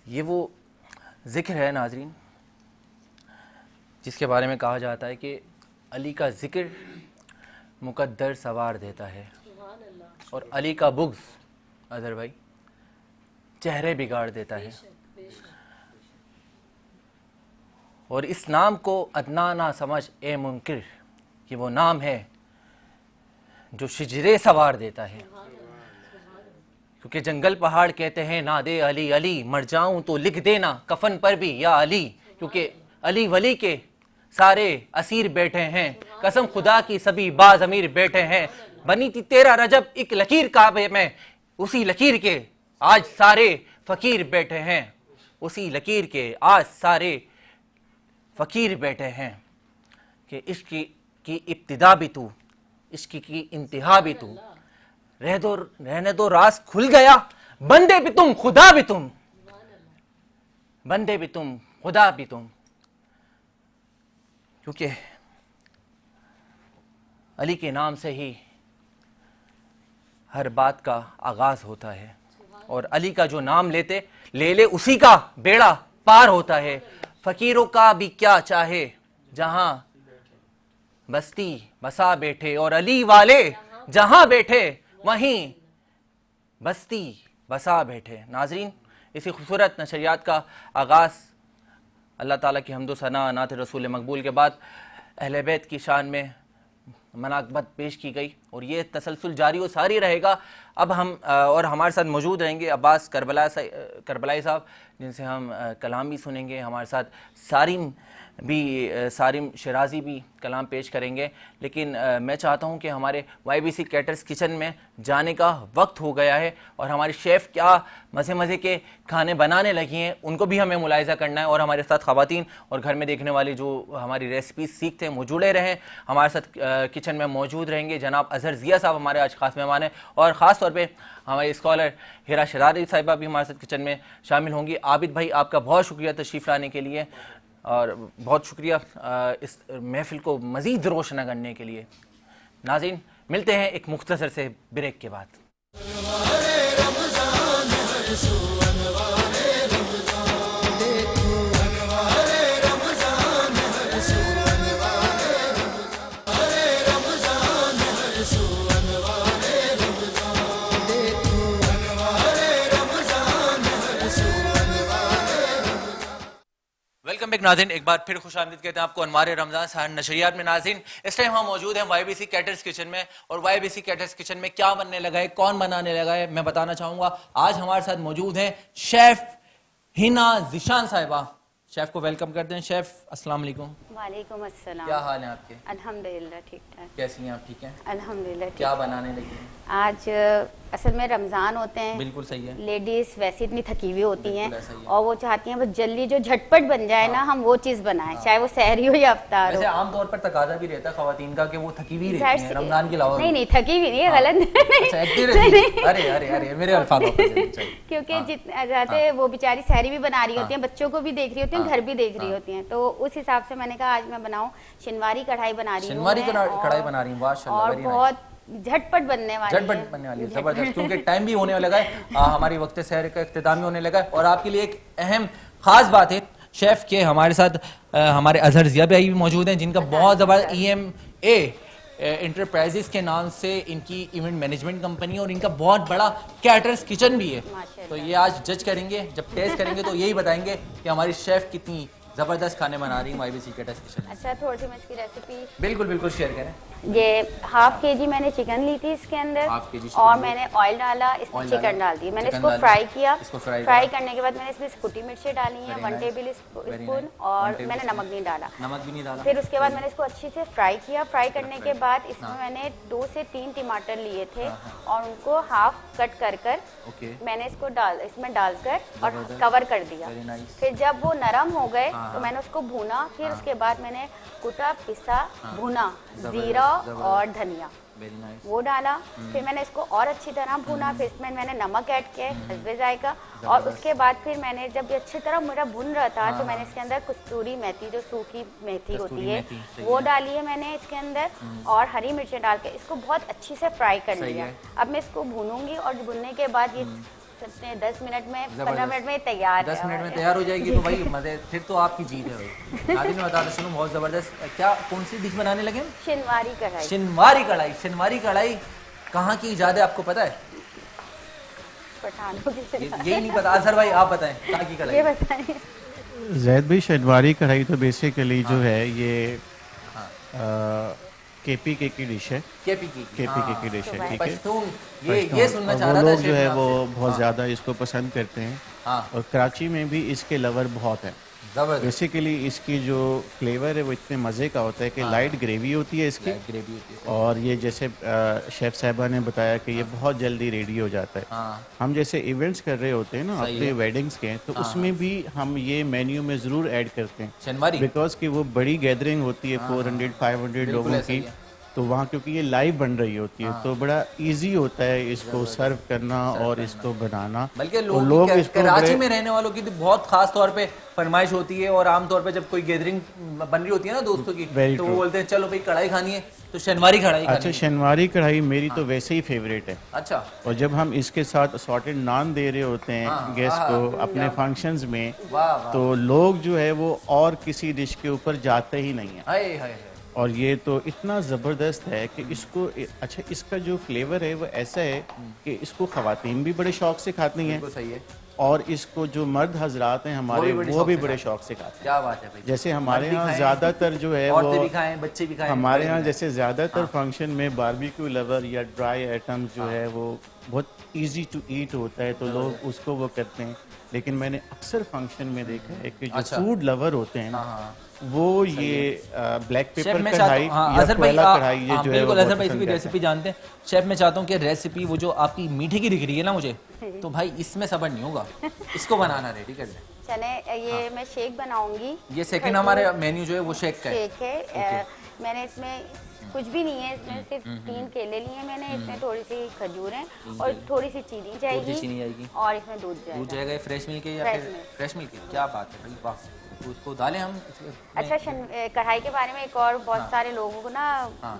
ये वो ज़िक्र है नाज़रीन जिसके बारे में कहा जाता है कि अली का ज़िक्र मुकद्दर सवार देता है और अली का बुग़्ज़ अज़हर भाई चेहरे बिगाड़ देता है। और इस नाम को अदना ना समझ ए मुनकिर, कि वो नाम है जो शिजरे सवार देता है। क्योंकि जंगल पहाड़ कहते हैं ना दे अली अली, मर जाऊं तो लिख देना कफन पर भी या अली। क्योंकि अली वली के सारे असीर बैठे हैं, कसम खुदा की सभी बाज अमीर बैठे हैं। बनी थी 13 रजब एक लकीर काबे में, उसी लकीर के आज सारे फ़कीर बैठे हैं। उसी लकीर के आज सारे फ़कीर बैठे हैं कि इश्क की इब्तिदा भी तू, इश्क की इंतहा भी तू, रहने दो राज खुल गया, बंदे भी तुम खुदा भी तुम, बंदे भी तुम खुदा भी तुम। क्योंकि अली के नाम से ही हर बात का आगाज होता है और अली का जो नाम लेते ले उसी का बेड़ा पार होता है। फकीरों का भी क्या चाहे जहां बस्ती बसा बैठे, और अली वाले जहां बैठे वहीं बस्ती बसा बैठे। नाजरीन, इसी खूबसूरत नशरियात का आगाज़ अल्लाह ताला की हम्दो सना नात रसूल मकबूल के बाद अहले बैत की शान में मनाक़बत पेश की गई और ये तसलसल जारी और सारी रहेगा। अब हम और हमारे साथ मौजूद रहेंगे अब्बास करबलाई साहब, जिनसे हम कलाम भी सुनेंगे। हमारे साथ सारिम भी सारिम शिराजी भी कलाम पेश करेंगे, लेकिन मैं चाहता हूं कि हमारे YBC कैटर्स किचन में जाने का वक्त हो गया है और हमारी शेफ़ क्या मज़े मज़े के खाने बनाने लगी हैं उनको भी हमें मुलाहिज़ा करना है। और हमारे साथ ख़वातीन और घर में देखने वाले जो हमारी रेसिपीज़ सीखते हैं वो जुड़े रहें, हमारे साथ किचन में मौजूद रहेंगे। जनाब अज़हर ज़िया साहब हमारे आज ख़ास मेहमान हैं और ख़ास तौर पर हमारी स्कॉलर हिरा शरारी साहिबा भी हमारे साथ किचन में शामिल होंगी। आबिद भाई आपका बहुत शुक्रिया तशरीफ़ लाने के लिए और बहुत शुक्रिया इस महफिल को मज़ीद रोशन करने के लिए। नाज़रीन मिलते हैं एक मुख्तसर से ब्रेक के बाद। वेलकम बैक नाज़रीन, एक बार फिर खुशामदीद कहते हैं आपको अनवार रमज़ान सहर नशरियात में। नाज़रीन इस टाइम हम मौजूद हैं YBC कैटर्स किचन में और YBC कैटर्स किचन में क्या बनने लगा है, कौन बनाने लगा है, मैं बताना चाहूँगा। आज हमारे साथ मौजूद हैं शेफ़ हिना ज़ीशान साहिबा। शेफ़ को वेलकम करते हैं। शेफ़ अस्सलाम वालेकुम। वालेकुम अस्सलाम। क्या हाल है आपके? अल्हम्दुलिल्लाह ठीक ठाक। कैसी हैं आप? ठीक हैं अल्हम्दुलिल्लाह ठीक। क्या बनाने लगी हैं? आज असल में रमज़ान होते हैं, बिल्कुल सही है। लेडीज वैसे इतनी थकी हुई होती हैं बिल्कुल ऐसा ही है। और वो चाहती हैं बस जल्दी जो झटपट बन जाए ना, हम वो चीज़ बनाएं, चाहे वो सहरी हो या अफ्तार वैसे हो। आमतौर पर तकाजा भी रहता है खवातीन का कि वो थकी हुई जाहिर रहती हैं सी- रमजान के अलावा। नहीं नहीं थकी हुई नहीं है, गलत अच्छा, एक्टिव रहती हैं। अरे अरे अरे मेरे अल्फाज वापस चलिए, चलिए। क्योंकि जितने जाते वो बेचारी सहरी भी बना रही होती हैं, बच्चों को भी देख रही होती हैं, घर भी देख रही होती हैं, तो उस हिसाब से मैंने कहा आज मैं बनाऊं। शिनवारी कढ़ाई बना रही हूँ शिनवारी मैं कढ़ाई बना रही हूँ, माशाल्लाह, और वेरी नाइस। बहुत झटपट बनने वाली है। झटपट बनने वाली है, जबरदस्त, क्योंकि टाइम भी होने लगा है, हमारी वक्त सहर का इख्तिताम भी होने लगा है। और आपके लिए एक अहम खास बात है शेफ के हमारे साथ हमारे अजहर जिया भाई भी मौजूद हैं, जिनका बहुत जबरदस्त EMA इंटरप्राइजेस के नाम से इनकी इवेंट मैनेजमेंट कंपनी है और इनका बहुत बड़ा कैटर्स किचन भी है। तो ये आज जज करेंगे, जब टेस्ट करेंगे तो यही बताएंगे कि हमारी शेफ कितनी जबरदस्त खाने बना रही है YBC कैटर्स किचन। अच्छा, थोड़ी सी मैं इसकी रेसिपी बिल्कुल बिल्कुल शेयर करें। ये हाफ केजी मैंने चिकन ली थी इसके अंदर, हाफ केजी चिकन और ली। मैंने ऑयल डाला, इसमें ऑयल चिकन डाला, डाल दी। मैंने चिकन इसको डाल फ्राई दिया, किया। इसको फ्राई फ्राई किया। करने के बाद मैंने इसमें कुटी मिर्ची डाली है, Very 1 nice, table very spoon, nice, और 1 मैंने tablespoon। नमक नहीं डाला। नमक भी नहीं डाला। फिर उसके बाद मैंने इसको अच्छे से फ्राई किया। फ्राई करने के बाद इसमें मैंने 2 से 3 टमाटर लिए थे और उनको हाफ कट कर ओके। मैंने इसको इसमें डालकर और जबरदस्त। कवर कर दिया। Very nice। फिर जब वो नरम हो गए तो मैंने उसको भूना। फिर उसके बाद मैंने कुटा पिसा भुना जीरा और धनिया वेरी नाइस। वो डाला। फिर मैंने इसको और अच्छी तरह भुना। फिर इसमें मैंने नमक ऐड किया हस्बे जायका, और उसके बाद फिर मैंने जब ये अच्छी तरह मेरा भुन रहा था तो मैंने इसके अंदर कस्तूरी मेथी, जो सूखी मेथी होती है, मेथी, सही वो है। डाली है मैंने इसके अंदर, और हरी मिर्चें डाल के इसको बहुत अच्छी से फ्राई कर सही लिया। है। अब मैं इसको भूनूंगी और भुनने के बाद ये 10 मिनट में 15 मिनट में तैयार 10 है। मिनट में तैयार हो जाएगी तो भाई मजे, फिर तो आपकी जीत है भाई। नाज़रीन मैं बताता सुनो, बहुत जबरदस्त। क्या कौन सी डिश बनाने लगे? शिनवारी कढ़ाई। शिनवारी कढ़ाई। शिनवारी कढ़ाई कहाँ की इजाद है आपको पता है? पठानों की यही नहीं पता। अजहर भाई आप बताएं कहाँ की ये कढ़ाई? बताइए। जैद भाई शनवारी कढ़ाई तो बेसिकली जो है ये KPK की डिश है। KPK KPK की डिश है, ठीक है। पश्तून, पश्तून। ये सुनना और चाह वो रहा था लोग जो शेफ है ने वो आपसे। बहुत ज़्यादा इसको पसंद करते हैं हाँ और कराची में भी इसके लवर बहुत हैं। जबरदस्त बेसिकली इसकी जो फ्लेवर है वो इतने मज़े का होता है कि लाइट ग्रेवी होती है इसकी, ग्रेवी होती है। और ये जैसे शेफ़ साहबा ने बताया कि ये बहुत जल्दी रेडी हो जाता है। हाँ हम जैसे इवेंट्स कर रहे होते हैं ना सही अपने है। वेडिंग्स के, तो उसमें भी हम ये मेन्यू में ज़रूर ऐड करते हैं, शिनवारी बिकॉज कि वो बड़ी गैदरिंग होती है 400-500 लोगों ऐसा ही की, है। तो वहाँ क्योंकि ये लाइव बन रही होती है तो बड़ा इजी होता है इसको सर्व करना और इसको बनाना। बल्कि और लोग लोग की इसको कराची बड़े- में रहने वालों की तो बहुत खास तौर पे फरमाइश होती है, और आमतौर पे जब कोई गैदरिंग बन रही होती है ना दोस्तों की, Very तो वो true। बोलते हैं चलो भाई कढ़ाई खानी है तो शनवारी कढ़ाई खानी अच्छा, है। शनवारी कढ़ाई मेरी तो वैसे ही फेवरेट है, अच्छा और जब हम इसके साथ सॉर्टेड नान दे रहे होते हैं गेस्ट को अपने फंक्शंस में, वाह वाह, तो लोग जो है वो और किसी डिश के ऊपर जाते ही नहीं है। हाय हाय हाय। और ये तो इतना ज़बरदस्त है कि इसको अच्छा, इसका जो फ्लेवर है वो ऐसा है कि इसको ख़वातीन भी बड़े शौक से खाती हैं, बिल्कुल सही है। और इसको जो मर्द हजरात हैं हमारे वो भी बड़े शौक से खाते हैं। क्या बात है भाई। जैसे हमारे मर्द भी यहाँ खाएं, ज़्यादातर जो है औरतें वो भी खाएं, बच्चे भी खाएं। हमारे यहाँ जैसे ज़्यादातर फंक्शन में बारबेक्यू लवर या ड्राई आइटम्स जो है वो बहुत इजी टू ईट होता है तो लोग उसको वो करते हैं, लेकिन मैंने अक्सर फंक्शन में देखा है कि जो अच्छा। फूड लवर होते हैं ना, वो ये ब्लैक शेफ पेपर मैं कढ़ाई चाहता हूँ या अजहर भाई कोयला कढ़ाई, ये जो है वो बिल्कुल बहुत अजहर भाई पसंद की करते रेसिपी जानते हैं। शेफ मैं चाहता हूँ कि रेसिपी वो जो आपकी मीठे की दिख रही है ना मुझे, तो भाई इसमें सब्र नहीं होगा, इसको बनाना रेडी कर लें। चले ये मैं शेक बनाऊंगी। ये सेकंड हमारे मेन्यू जो है वो शेक का है। शेक है। मैंने इसमें कुछ भी नहीं है, इसमें सिर्फ 3 केले लिए मैंने, इसमें थोड़ी सी खजूर है और थोड़ी सी चीनी जाएगी और इसमें दूध दूध जाएगा। जाएगा फ्रेश मिल्क है या फ्रेश फिर मिल्क। फ्रेश मिल्क है? क्या बात है भाई, वाह। तो उसको डालें हम अच्छा कढ़ाई के बारे में एक और बहुत सारे लोगों को ना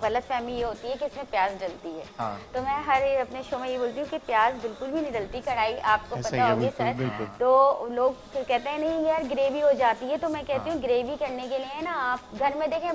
गलत फहमी ये होती है कि इसमें प्याज डलती है। हाँ। तो मैं हर अपने शो में ये बोलती हूँ कि प्याज बिल्कुल भी नहीं डलती कढ़ाई, आपको ऐसा पता ही है, होगी बिल्कुल, सर। बिल्कुल। तो लोग कहते हैं नहीं यार ग्रेवी हो जाती है, तो मैं कहती हूँ ग्रेवी करने के लिए ना आप घर में देखें,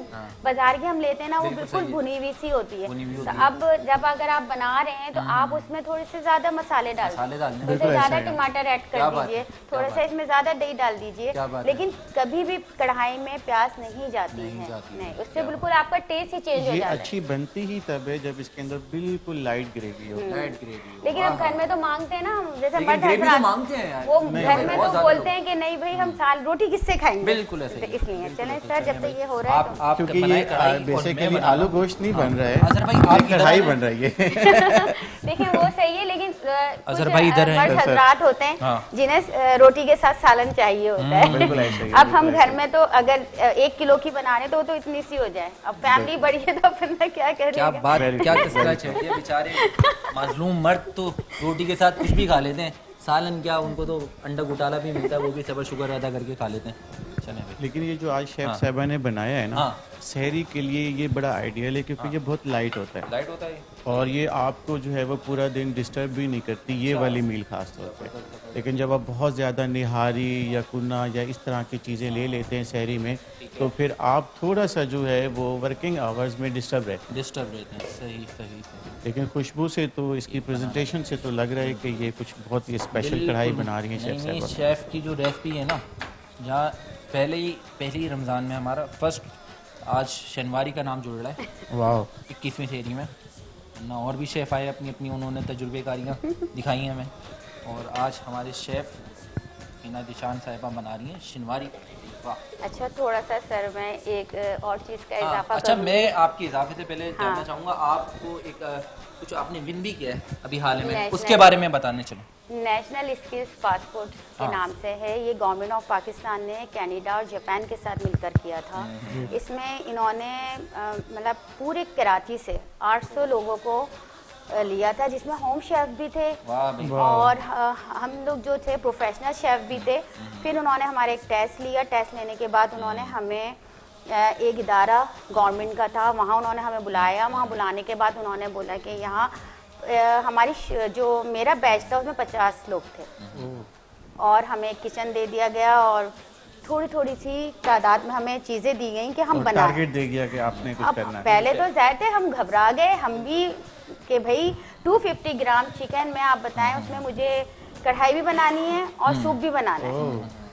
बाजार की हम लेते हैं ना वो बिल्कुल भुनी हुई सी होती है। तो अब जब अगर आप बना रहे हैं तो आप उसमें थोड़े से ज्यादा मसाले डाल दीजिए, थोड़े से ज्यादा टमाटर ऐड कर दीजिए, थोड़ा सा इसमें ज्यादा दही डाल दीजिए, लेकिन कभी भी कढ़ाई में प्याज नहीं जाती है, नहीं, उससे बिल्कुल आपका टेस्ट ही चेंज हो ये जाता है। अच्छी बनती ही तब है जब इसके अंदर बिल्कुल लाइट ग्रेवी हो। लेकिन अब घर में तो मांगते हैं ना, जैसे लेकिन मर्द ग्रेवी तो हजरात, मांगते हैं यार। वो नहीं, घर में बहुत तो ज्यादा बोलते हैं कि नहीं भाई हम साल रोटी किससे खाएंगे, बिल्कुल ऐसे ही। तो इसलिए चलें सर जब तक ये हो रहा है तो आप क्योंकि बनाएं ये कढ़ाई और मैं बेसिकली बनाऊं। आलू गोश्त नहीं बन रहा है, अजहर भाई आप ये कढ़ाई बन रही है। देखिए वो सही है, लेकिन अजहर भाई इधर हैं। मर्द हजरात होते हैं हाँ। जिन्हें रोटी के साथ सालन चाहिए होता है। बिल्कुल ऐसे ही है, अब हम बिल्कुल घर में तो अगर 1 किलो की बना रहे तो वो तो इतनी सी हो जाए, अब फैमिली बड़ी है तो बंदा क्या क्या करेगा। बात, क्या तस्वीर चाहिए बेचारे मजलूम मर्द तो रोटी के साथ कुछ भी खा लेते हैं, सालन क्या, उनको तो अंडा घोटाला भी मिलता है, वो भी सबर शुगर अदा करके खा लेते हैं। चलें भाई। लेकिन ये जो आज शेफ साहबा ने बनाया है ना, हाँ। शहरी के लिए ये बड़ा आइडियल है क्योंकि ये बहुत लाइट होता है लाइट होता है और ये आपको जो है वो पूरा दिन डिस्टर्ब भी नहीं करती, ये वाली मील खास तौर पे। लेकिन जब आप बहुत ज़्यादा निहारी या कुन्ना या इस तरह की चीज़ें ले लेते हैं शहरी में, तो फिर आप थोड़ा सा जो है वो वर्किंग आवर्स में डिस्टर्ब रहते हैं। सही सही। लेकिन खुशबू से तो इसकी प्रेजेंटेशन से तो लग रहा है कि ये कुछ बहुत ही स्पेशल कढ़ाई बना रही है शेफ नहीं, साहबा। शेफ की जो रेसिपी है ना, जहाँ पहली रमज़ान में हमारा फर्स्ट आज शनिवारी का नाम जुड़ रहा है वाह। 21वीं शेरी में ना, और भी शेफ़ आए अपनी अपनी, उन्होंने तजुर्बेकारियाँ दिखाई हैं हमें, और आज हमारे शेफ़ मीना दिशान साहिबा बना रही हैं शनिवारी। वाह। अच्छा थोड़ा सा सर मैं एक और चीज का इजाफा अच्छा करूंगी। मैं आपके इजाफे से पहले हाँ। जानना चाहूँगा, आपको एक कुछ आपने विन भी किया है अभी हाल में, नेशनल- उसके बारे में बताने चलो। नेशनल स्किल्स पासपोर्ट के नाम से है ये, गवर्नमेंट ऑफ पाकिस्तान ने कनाडा और जापान के साथ मिलकर किया था। इसमें इन्होंने मतलब पूरे कराची से 800 लोगों को लिया था, जिसमें होम शेफ भी थे वाह भाई। और हम लोग जो थे प्रोफेशनल शेफ भी थे। फिर उन्होंने हमारे एक टेस्ट लिया, टेस्ट लेने के बाद उन्होंने हमें एक इदारा गवर्नमेंट का था, वहाँ उन्होंने हमें बुलाया। वहाँ बुलाने के बाद उन्होंने बोला कि यहाँ हमारी जो मेरा बैच था उसमें 50 लोग थे और हमें किचन दे दिया गया और थोड़ी थोड़ी सी तादाद में हमें चीज़ें दी गई कि हम बनाएं। टारगेट दे दिया कि आपने कुछ अब करना है। पहले तो जाते थे हम घबरा गए, हम भी कि भाई 250 ग्राम चिकन में आप बताएं उसमें मुझे कढ़ाई भी बनानी है और सूप भी बनाना है।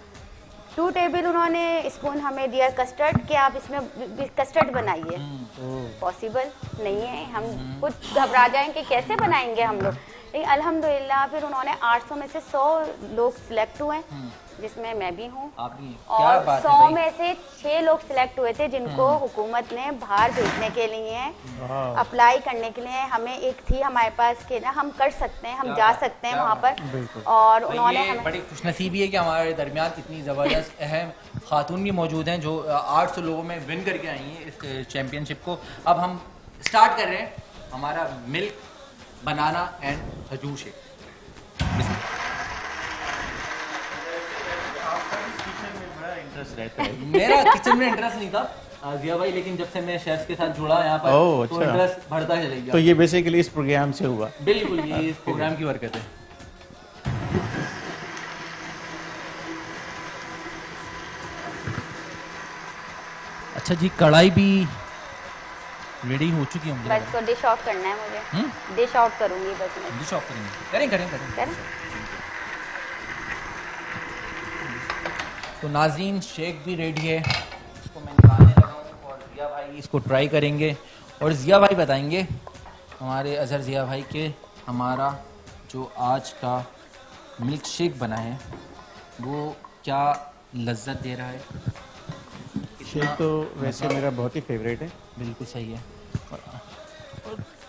2 टेबल उन्होंने स्पून हमें दिया कस्टर्ड कि आप इसमें कस्टर्ड बनाइए। पॉसिबल नहीं है, हम कुछ घबरा जाएं कि कैसे बनाएंगे हम लोग, लेकिन अल्हम्दुलिल्लाह फिर उन्होंने 800 में से 100 लोग सिलेक्ट हुए, जिसमें मैं भी हूँ, और 100 में से 6 लोग सिलेक्ट हुए थे जिनको हुकूमत ने बाहर भेजने के लिए अप्लाई करने के लिए। हमें एक थी हमारे पास कि ना हम कर सकते हैं, हम जा सकते हैं वहाँ पर, और उन्होंने हमें बड़ी खुशनसीबी है कि हमारे दरमियान इतनी ज़बरदस्त अहम खातून भी मौजूद हैं जो 800 लोगों में विन करके आई हैं इस चैम्पियनशिप को। अब हम स्टार्ट कर रहे हैं हमारा मिल्क बनाना एंड खजूर शेक। मेरा किचन में इंटरेस्ट नहीं था जिया भाई, लेकिन जब से मैं शेफ के साथ जुड़ा यहाँ पर तो इंटरेस्ट बढ़ता चला गया। तो ये बेसिकली इस प्रोग्राम से हुआ। बिल्कुल ये इस प्रोग्राम की बरकत है। अच्छा जी, कढ़ाई भी रेडी हो चुकी है, बस को डिश ऑफ करना है मुझे, डिश आउट करूंगी बस मैं। डिश ऑफ करेंगे, करें। तो नाज़रीन शेक भी रेडी है, इसको मैं निकालने लगा हूँ और जिया भाई इसको ट्राई करेंगे और जिया भाई बताएंगे हमारे अजहर जिया भाई के हमारा जो आज का मिल्क शेक बना है वो क्या लज्जत दे रहा है। शेक तो वैसे मेरा बहुत ही फेवरेट है। बिल्कुल सही है। और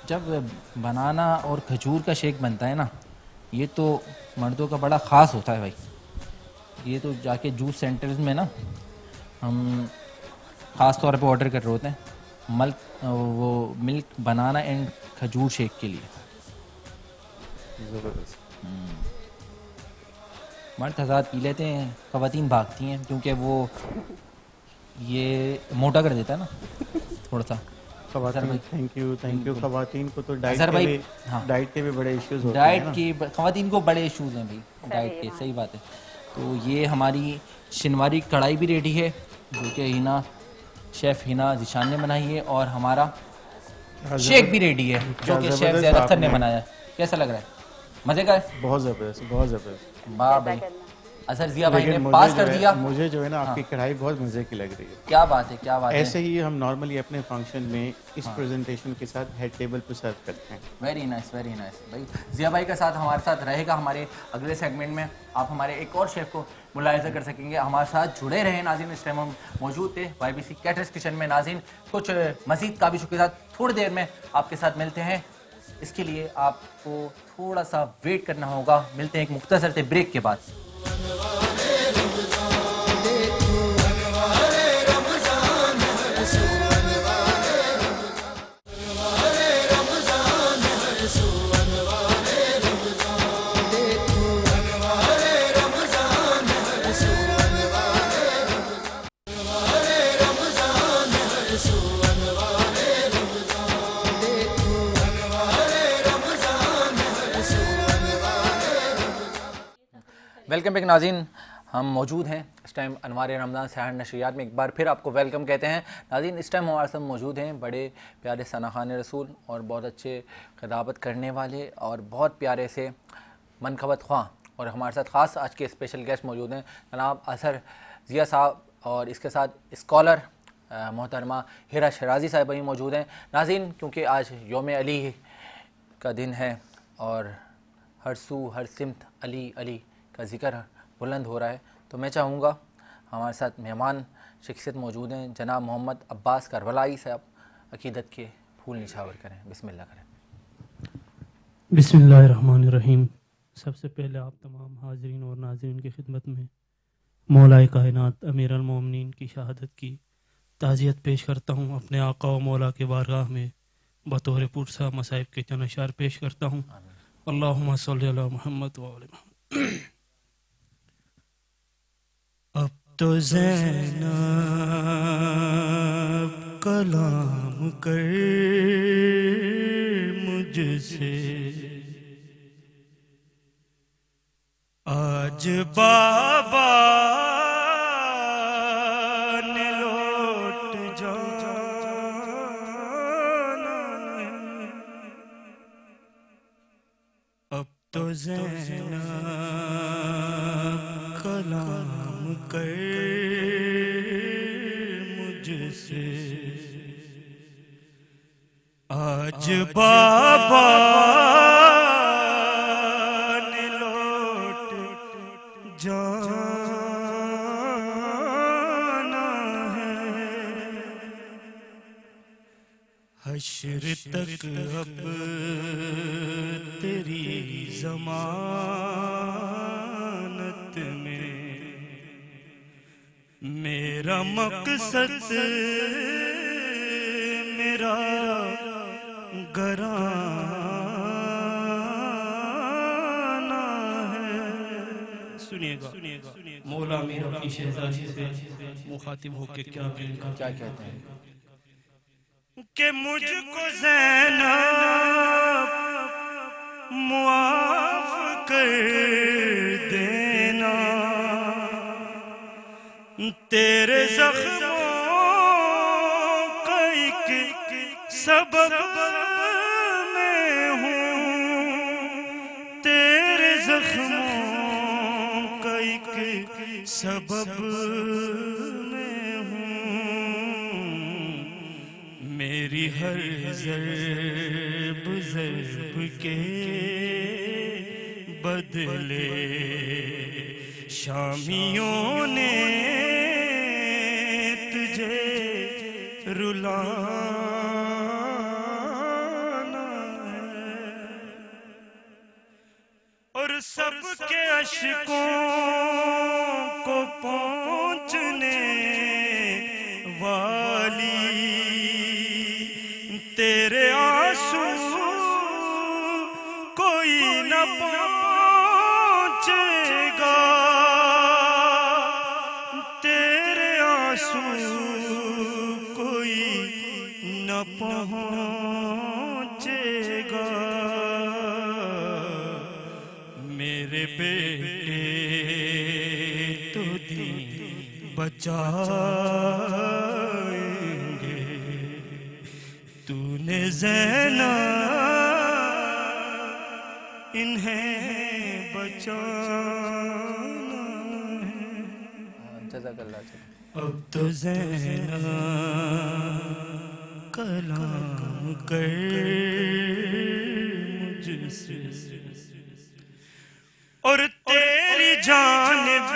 जब बनाना और खजूर का शेक बनता है ना, ये तो मर्दों का बड़ा ख़ास होता है भाई। ये तो जाके जूस सेंटर्स में ना हम ख़ास तौर पे ऑर्डर कर रहे होते हैं वो मिल्क बनाना एंड खजूर शेक के लिए। ज़बरदस्त। मर्द हज़रात पी लेते हैं, ख़वातीन भागती हैं क्योंकि वो ये मोटा कर देता है ना थोड़ा सा। ख़वातीन थैंक यू। ख़वातीन को तो अज़हर भाई, डाइट के भी बड़े इश्यूज होते डाइट हैं ना। की ख़वातीन को बड़े इश्यूज हैं भाई डाइट के। सही बात है। तो ये हमारी शिनवारी कढ़ाई भी रेडी है जो कि हिना शेफ़ हिना ज़िशान ने बनाई है, और हमारा शेक भी रेडी है जो कि शेफ़ ज़ैद अख्तर ने बनाया है। कैसा लग रहा है? मज़े का है? बहुत ज़बरदस्त। वाह भाई, अजहर जिया भाई ने पास कर दिया। मुझे जो है ना आपकी कढ़ाई बहुत मज़े की लग रही है। क्या बात है, क्या बात है। ऐसे ही हम नॉर्मली अपने फंक्शन में इस प्रेजेंटेशन के साथ हेड टेबल पर सर्व करते हैं। वेरी नाइस भाई। जिया भाई का साथ हमारे साथ रहेगा हमारे अगले सेगमेंट में। आप हमारे एक और शेफ़ को मुलाहिज़ा कर सकेंगे। हमारे साथ जुड़े रहे नाज़रीन। इस टाइम हम मौजूद थे YBC कैटरर्स किचन में। नाज़रीन कुछ मज़ीद काबिशों के साथ थोड़ी देर में आपके साथ मिलते हैं। इसके लिए आपको थोड़ा सा वेट करना होगा। मिलते हैं एक मुख्तसर से ब्रेक के बाद। वेलकम बैक नाज़रीन। हम मौजूद हैं इस टाइम अनवार रमज़ान सहर नशरियात में। एक बार फिर आपको वेलकम कहते हैं नाज़रीन। इस टाइम हमारे साथ मौजूद हैं बड़े प्यारे सना खान रसूल और बहुत अच्छे खिताबत करने वाले और बहुत प्यारे से मनखबत ख्वाह, और हमारे साथ ख़ास आज के स्पेशल गेस्ट मौजूद हैं जनाब अजहर जिया साहब, और इसके साथ स्कॉलर मोहतरमा हिरा शराजी साहब भी मौजूद हैं। नाज़रीन क्योंकि आज यौम अली का दिन है और हर सू हर सिमत अली अली का जिक्र बुलंद हो रहा है, तो मैं चाहूँगा हमारे साथ मेहमान शख्सियत मौजूद हैं जनाब मोहम्मद अब्बास करबलाई साहब अकीदत के फूल निछावर करें। बिस्मिल्लाह करें। बिस्मिल्लाहिर्रहमानिर्रहीम। सबसे पहले आप तमाम हाज़रीन और नाज़रीन की खिदमत में मौलाए कायनात अमीरुल मोमिनीन की शहादत की ताज़ियत पेश करता हूँ। अपने आका व मौला के बारगाह में बतौर पुरसा मसाइब के चंद अशार पेश करता हूँ। अल्लाहुम्मा सल्ली अला मुहम्मद व आले मुहम्मद। अब तो ज़ैनब कलाम कर मुझसे, आज बाबा ने लौट जाना है। अब तो ज़ैनब कलाम कर मुझसे, आज बाबा ने लौट जाना है। हश्र तक अब तेरी ज़मानत में मेरा मकसद मेरा घराना है। सुनिएगा मौला मीर अपनी शहज़ादी से मुखातिब होके क्या कहते हैं कि मुझको ज़ैनब मुआफ़ कर देना, तेरे ज़ख्मों का एक सबब मैं हूँ, तेरे ज़ख्मों का एक सबब मैं हूँ। मेरी हर ज़र्ब ज़र्ब के बदले शामियों ने तुझे रुलाना है और सबके अश्कों को पहुंचने वाली तेरे आंसू कोई न पहुंचेगा, तेरे आंसू कोई न पहुंचेगा। मेरे बेटे तो दीन बचाएंगे, तूने ज़ैनब इन्हें बचाना है। अब तो ज़ैनब कलाम कर मुझसे और तेरी जानिब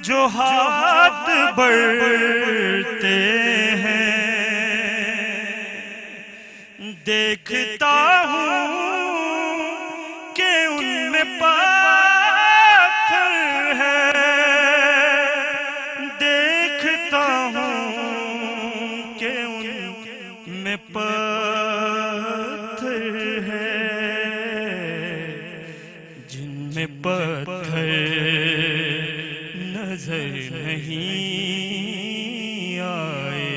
जो हाथ बढ़ते हैं देखता हूँ कि उनमें पाथर है, देखता हूँ कि उनमें पाथर है, जिनमें पत्थर नजर नहीं आए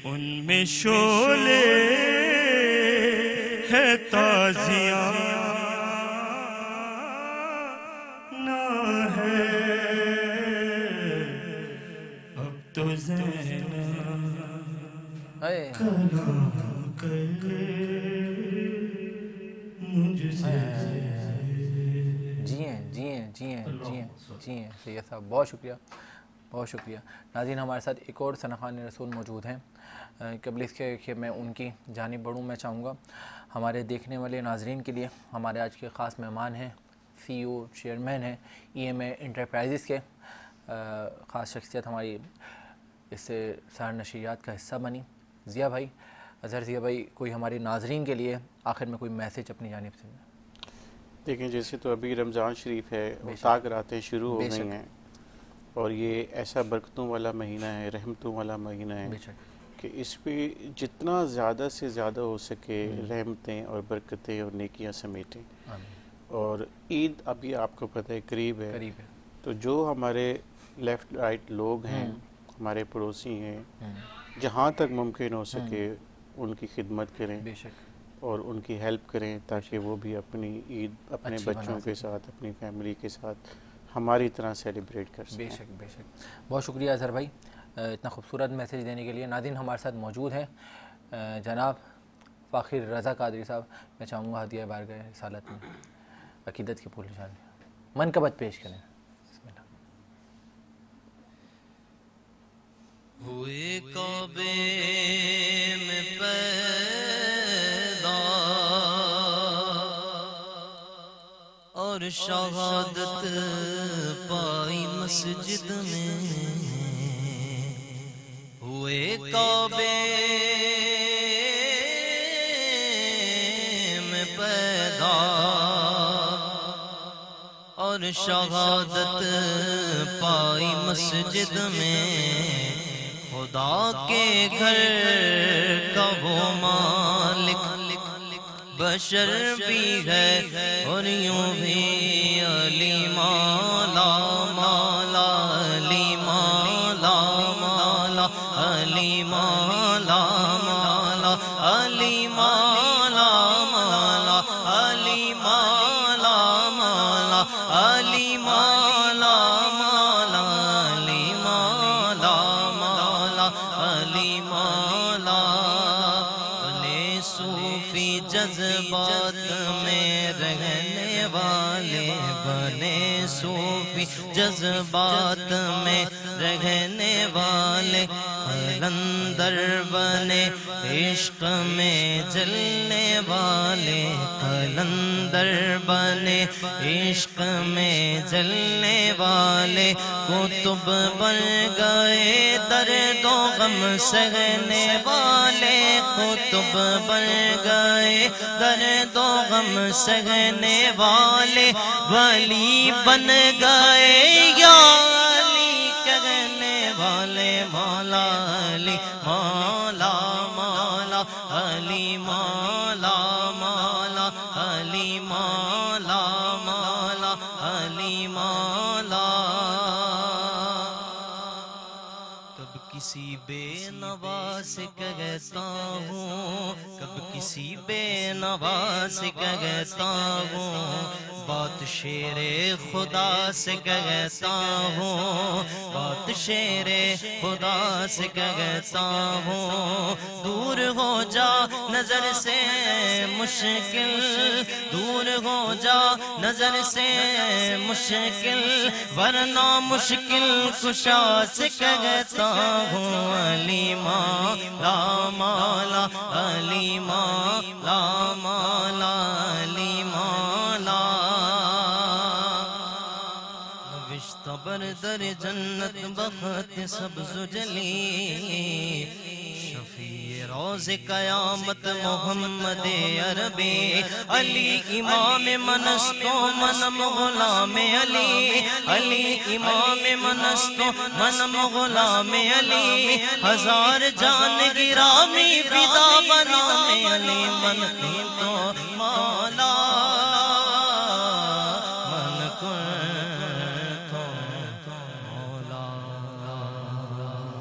उनमें शोले है ताज़ियाना है। अब तो ज़ैनब कलाम करे मुझसे। जी सैयद साहब, बहुत शुक्रिया, बहुत शुक्रिया। नाज़रीन, हमारे साथ एक और सनाखान रसूल मौजूद हैं। कबल इसके कि मैं उनकी जानिब बढ़ूँ, मैं चाहूँगा हमारे देखने वाले नाज़रीन के लिए हमारे आज के ख़ास मेहमान हैं, CEO चेयरमैन हैं EMA इंटरप्राइजेज़ के, ख़ास शख्सियत हमारी इससे सहर नशरियात का हिस्सा बनी, ज़िया भाई। अज़हर ज़िया भाई, कोई हमारे नाज़रीन के लिए आखिर में कोई मैसेज अपनी जानिब से? देखें, जैसे तो अभी रमज़ान शरीफ है, ताक रातें शुरू हो गई हैं और ये ऐसा बरकतों वाला महीना है, रहमतों वाला महीना है कि इस पे जितना ज़्यादा से ज़्यादा हो सके रहमतें और बरकतें और नेकियां समेटें। और ईद अभी आपको पता है करीब है, तो जो हमारे लेफ़्ट राइट लोग हैं, हमारे पड़ोसी हैं, जहाँ तक मुमकिन हो सके उनकी खिदमत करें और उनकी हेल्प करें ताकि वो भी अपनी ईद अपने बच्चों के साथ, अपनी फैमिली के साथ हमारी तरह सेलिब्रेट कर सकें। बेशक बेशक, बहुत शुक्रिया अज़हर भाई इतना खूबसूरत मैसेज देने के लिए। नाज़रीन, हमारे साथ मौजूद हैं जनाब फ़ाखिर रज़ा कादरी साहब। मैं चाहूँगा हदिया बारगाह रिसालत में अक़ीदत के फूल निशान मनकबत पेश करें। हुए कौबे में पैदा और शहादत पाई मस्जिद में, हुए कौबे में पैदा और शहादत पाई मस्जिद में, खुदा के घर का वो मालिक बशर भी है और यूं भी अली मौला मौला अली मौला मौला अली मौला मौला अली मौला मौला अली मौला मौला अली मौला मौला अली मौला मौला अली मौला। बने सूफी जज्बात में रहने वाले, बने सूफी जज्बात में रहने वाले कलंदर बने इश्क में जलने वाले कलंदर बने इश्क में जलने वाले कुतुब बन गए दर्दो गम सहने वाले कुतुब बन गए दर्दो गम सहने वाले वली बन गए या अली कहने वाले मौला अली मौला मौला अली मौला मौला अली मौला मौला अली मौला। कब किसी बेनवा से कहता हूँ कब किसी बेनवा से कहता हूँ बात शेरे खुदा से कहता हूँ बात शेरे खुदा से कहता हूँ दूर हो जा नजर से मुश्किल दूर हो जा नजर से मुश्किल वरना मुश्किल कुशा से कहता हूँ अली मौला मौला अली मौला मौला अली मौला। विश्तबर दर जन्नत बखत सब्ज़ जली शफी रोज़ क़यामत मोहम्मद अरबी अली इमाम मनस्तो मनम गुलाम अली इमाम मनस्तो मनम गुलाम अली हजार जान गिरामी फिदा बनाम अली मन तो मौला मन को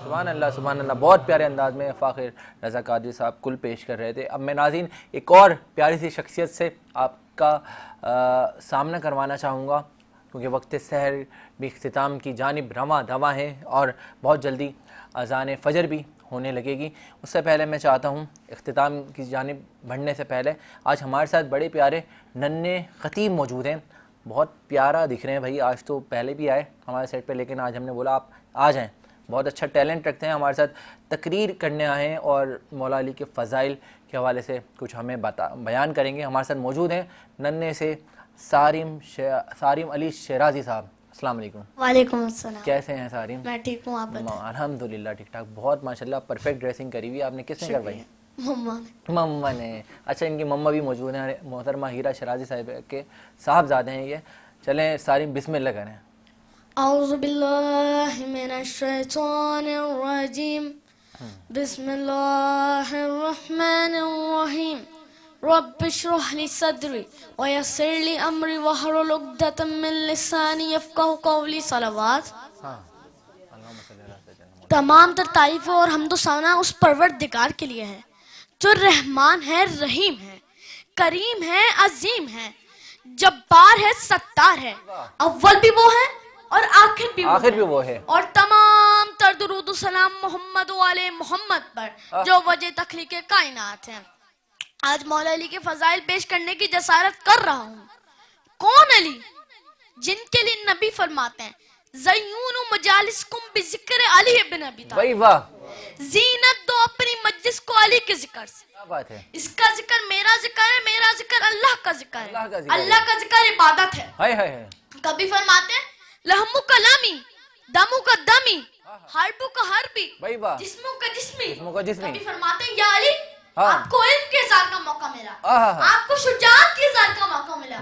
सुभान अल्लाह, बहुत प्यारे अंदाज में फ़ाखिर रज़ा कादरी साहब कुल पेश कर रहे थे। अब मैं नाज़रीन एक और प्यारी सी शख्सियत से आपका सामना करवाना चाहूँगा क्योंकि वक्त सहर भी इख्तिताम की जानिब रवां दवा है और बहुत जल्दी अज़ान फ़जर भी होने लगेगी। उससे पहले मैं चाहता हूँ इख्तिताम की जानिब बढ़ने से पहले आज हमारे साथ बड़े प्यारे नन्हे ख़तीब मौजूद हैं। बहुत प्यारा दिख रहे हैं भाई, आज तो पहले भी आए हमारे सेट पे लेकिन आज हमने बोला आप आ जाएँ। बहुत अच्छा टैलेंट रखते हैं, हमारे साथ तकरीर करने आए हैं और मौला अली के फ़ज़ाइल के हवाले से कुछ हमें बयान करेंगे। हमारे साथ मौजूद हैं नन्हे से सारिम अली शराजी साहब। अस्सलाम वालेकुम। वालेकुम अस्सलाम। कैसे हैं सारिम? मैं ठीक हूँ, आप बताएं? अल्हम्दुलिल्लाह ठीक ठाक। बहुत माशाल्लाह परफेक्ट ड्रेसिंग करी हुई। आपने किसने करवाई? मम्मा ने। अच्छा, इनकी मम्मा भी मौजूद हैं, मोहतरमा हीरा शराजी साहब के साहबजादे हैं ये। चलें सारिम बिस्मिल्लाह करें। औज़ु बिल्लाहि मिनश शैतानिर रजीम बिस्मिल्लाहिर रहमानिर रहीम रब्बि इश्रह ली सदरी व यस्सिर ली अमरी वहलुल उक़दतम मिन लिसानी यफ़क़हू क़ौली। सलावत। तमाम तर तारीफ़ और हम्दो सना उस परवरदिगार के लिए है जो रहमान है, रहीम है, करीम है, अजीम है, जब्बार है, सत्तार है। अव्वल भी वो है और आखिर भी वो है। और तमाम तर दुरूद सलाम मोहम्मद वाले मोहम्मद पर जो वजह तख्लीक़ कायनात है। आज मौला अली के फजाइल पेश करने की जसारत कर रहा हूँ। कौन अली? जिनके लिए नबी फरमाते हैं ज़य्यूनु मजालिसकुम बिज़िक्र अली इब्न अबी तालिब। ज़ीनत दो अपनी मजलिस को अली के जिक्र से। क्या बात है? इसका जिक्र मेरा जिक्र है, मेरा जिक्र अल्लाह का जिक्र है, अल्लाह का जिक्र इबादत है। कभी फरमाते हैं लहमु कलामी दमु का दमी हरबु का हरबी जिस्मु का जिस्मी। कभी फरमाते हैं या अली आपको इल्म के इज़हार का मौका मिला, आपको शुजाअत के इज़हार का मौका मिला।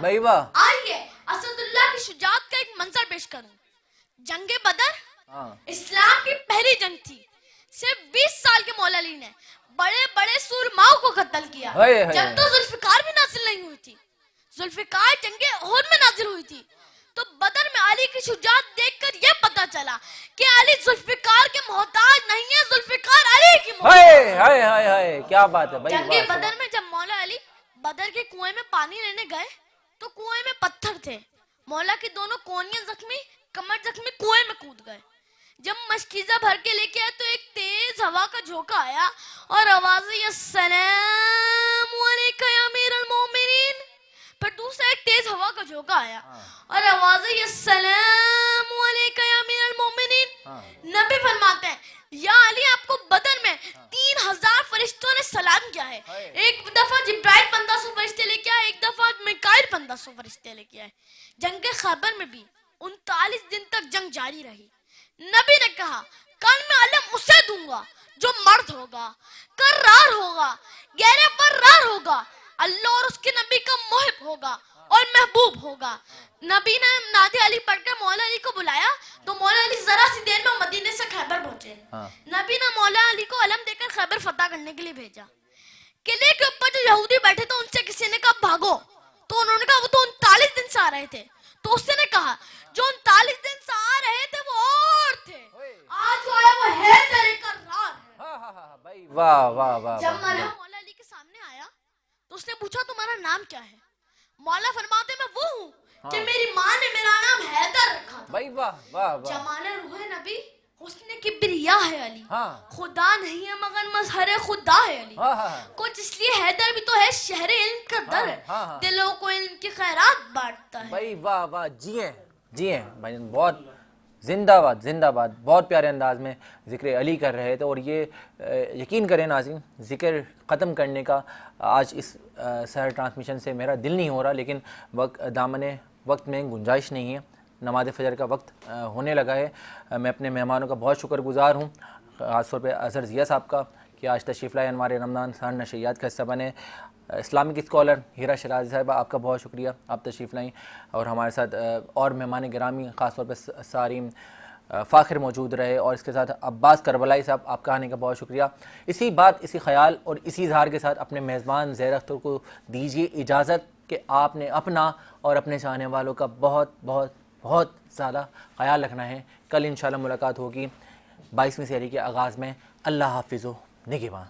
आइए असदुल्लाह की शुजाअत का एक मंजर पेश करूं। जंगे बदर इस्लाम की पहली जंग थी। सिर्फ 20 साल के मौला अली ने बड़े बड़े सूरमाओं को कत्ल किया। जब तो जुल्फिकार भी नाजिल नहीं हुई थी, जुल्फिकार जंगे ओहद में नाजिल हुई थी। तो बदर में अली की शुजाअत देखकर यह पता चला कि अली जुल्फिकार के मोहताज नहीं है, जुल्फिकार अली की मोहताज। क्या बात है भाई। जंगे बदर में जब मौला अली बदर के कुएं में पानी लेने गए तो कुएं में पत्थर थे। मौला की दोनों कोहनियां जख्मी, कमर जख्मी, कुएं में कूद गए। जब मशकीजा भर के लेके आए तो एक तेज हवा का झोंका आया और आवाज़ अस्सलामु अलैका या अमीरुल मोमिनीन। फिर दूसरा एक तेज हवा का झोंका आया और आवाज़ अस्सलामु अलैका या अमीरुल मोमिनीन। नबी फरमाते हैं या अली आपको बदर में 3000 फरिश्तों ने सलाम किया है। एक दफा जिब्राइल 1500 फरिश्ते लेके आए, एक दफा मिकाइल 1500 फरिश्ते लेके आए। जंग खैबर में भी 39 दिन तक जंग जारी रही। नबी ने कहा कल मैं अलम उसे दूंगा जो मर्द होगा, कर्रार होगा, गहरे फर्रार होगा, अल्लाह और उसके नबी का मुहिब होगा और महबूब होगा। नबी ने नादे अली पढ़कर मौला अली को बुलाया तो मौला अली जरा सी देर में मदीने से खैबर पहुंचे। नबी ने मौला अली को अलम देकर खैबर फतह करने के लिए भेजा। किले के ऊपर जो यहूदी बैठे थे उनसे किसी ने कहा भागो, तो उन्होंने कहा वो तो 39 दिन से आ रहे थे। तो उसने कहा जो 39 दिन से आ रहे थे वो और थे, आज जो आया वो है तेरे कर्रार है। भाई वाह वाह वाह। जब मौला अली के सामने आया तो उसने पूछा तुम्हारा नाम क्या है? मौला फरमाते मैं वो हूँ कि मेरी माँ ने मेरा नाम हैदर रखा था। भाई वाह वाह वाह। जमाने रूहे नबी हुस्न किब्रिया है अली, खुदा नहीं है मगर मजहर खुदा है अली। कुछ इसलिए हैदर भी तो है शहर इल्म का दर है, दिलों को इल्म की खैरात बांटता है। भाई वाह वाह। जी हैं भाई, बहुत जिंदाबाद जिंदाबाद। बहुत प्यारे अंदाज में ज़िक्र अली कर रहे थे। और ये यकीन करें नाज़रीन, ज़िक्र ख़त्म करने का आज इस सहर ट्रांसमिशन से मेरा दिल नहीं हो रहा, लेकिन दामने वक्त में गुंजाइश नहीं है। नमाज फ़जर का वक्त होने लगा है। मैं अपने मेहमानों का बहुत शुक्रगुज़ार हूँ, ख़ास तौर पे अज़हर ज़िया साहब का कि आज तशरीफ़ लाए, हमारे रमज़ान सहर नशरियात का हिस्सा बने। इस्लामिक स्कॉलर हीरा शराजी साहिबा, आपका बहुत शुक्रिया, आप तशरीफ़ लाई और हमारे साथ और मेहमान गिरामी ख़ास तौर पर सारीम फ़ाखिर मौजूद रहे। और इसके साथ अब्बास करबलाई साहब, आपका आने का बहुत शुक्रिया। इसी बात, इसी ख्याल और इसी इज़हार के साथ अपने मेज़बान ज़ैद अख्तर को दीजिए इजाज़त कि आपने अपना और अपने चाहने वालों का बहुत बहुत बहुत ज़्यादा ख्याल रखना है। कल इंशाल्लाह मुलाकात होगी 22वीं सहरी के आगाज़ में। अल्लाह हाफ़िज़, निगहबान।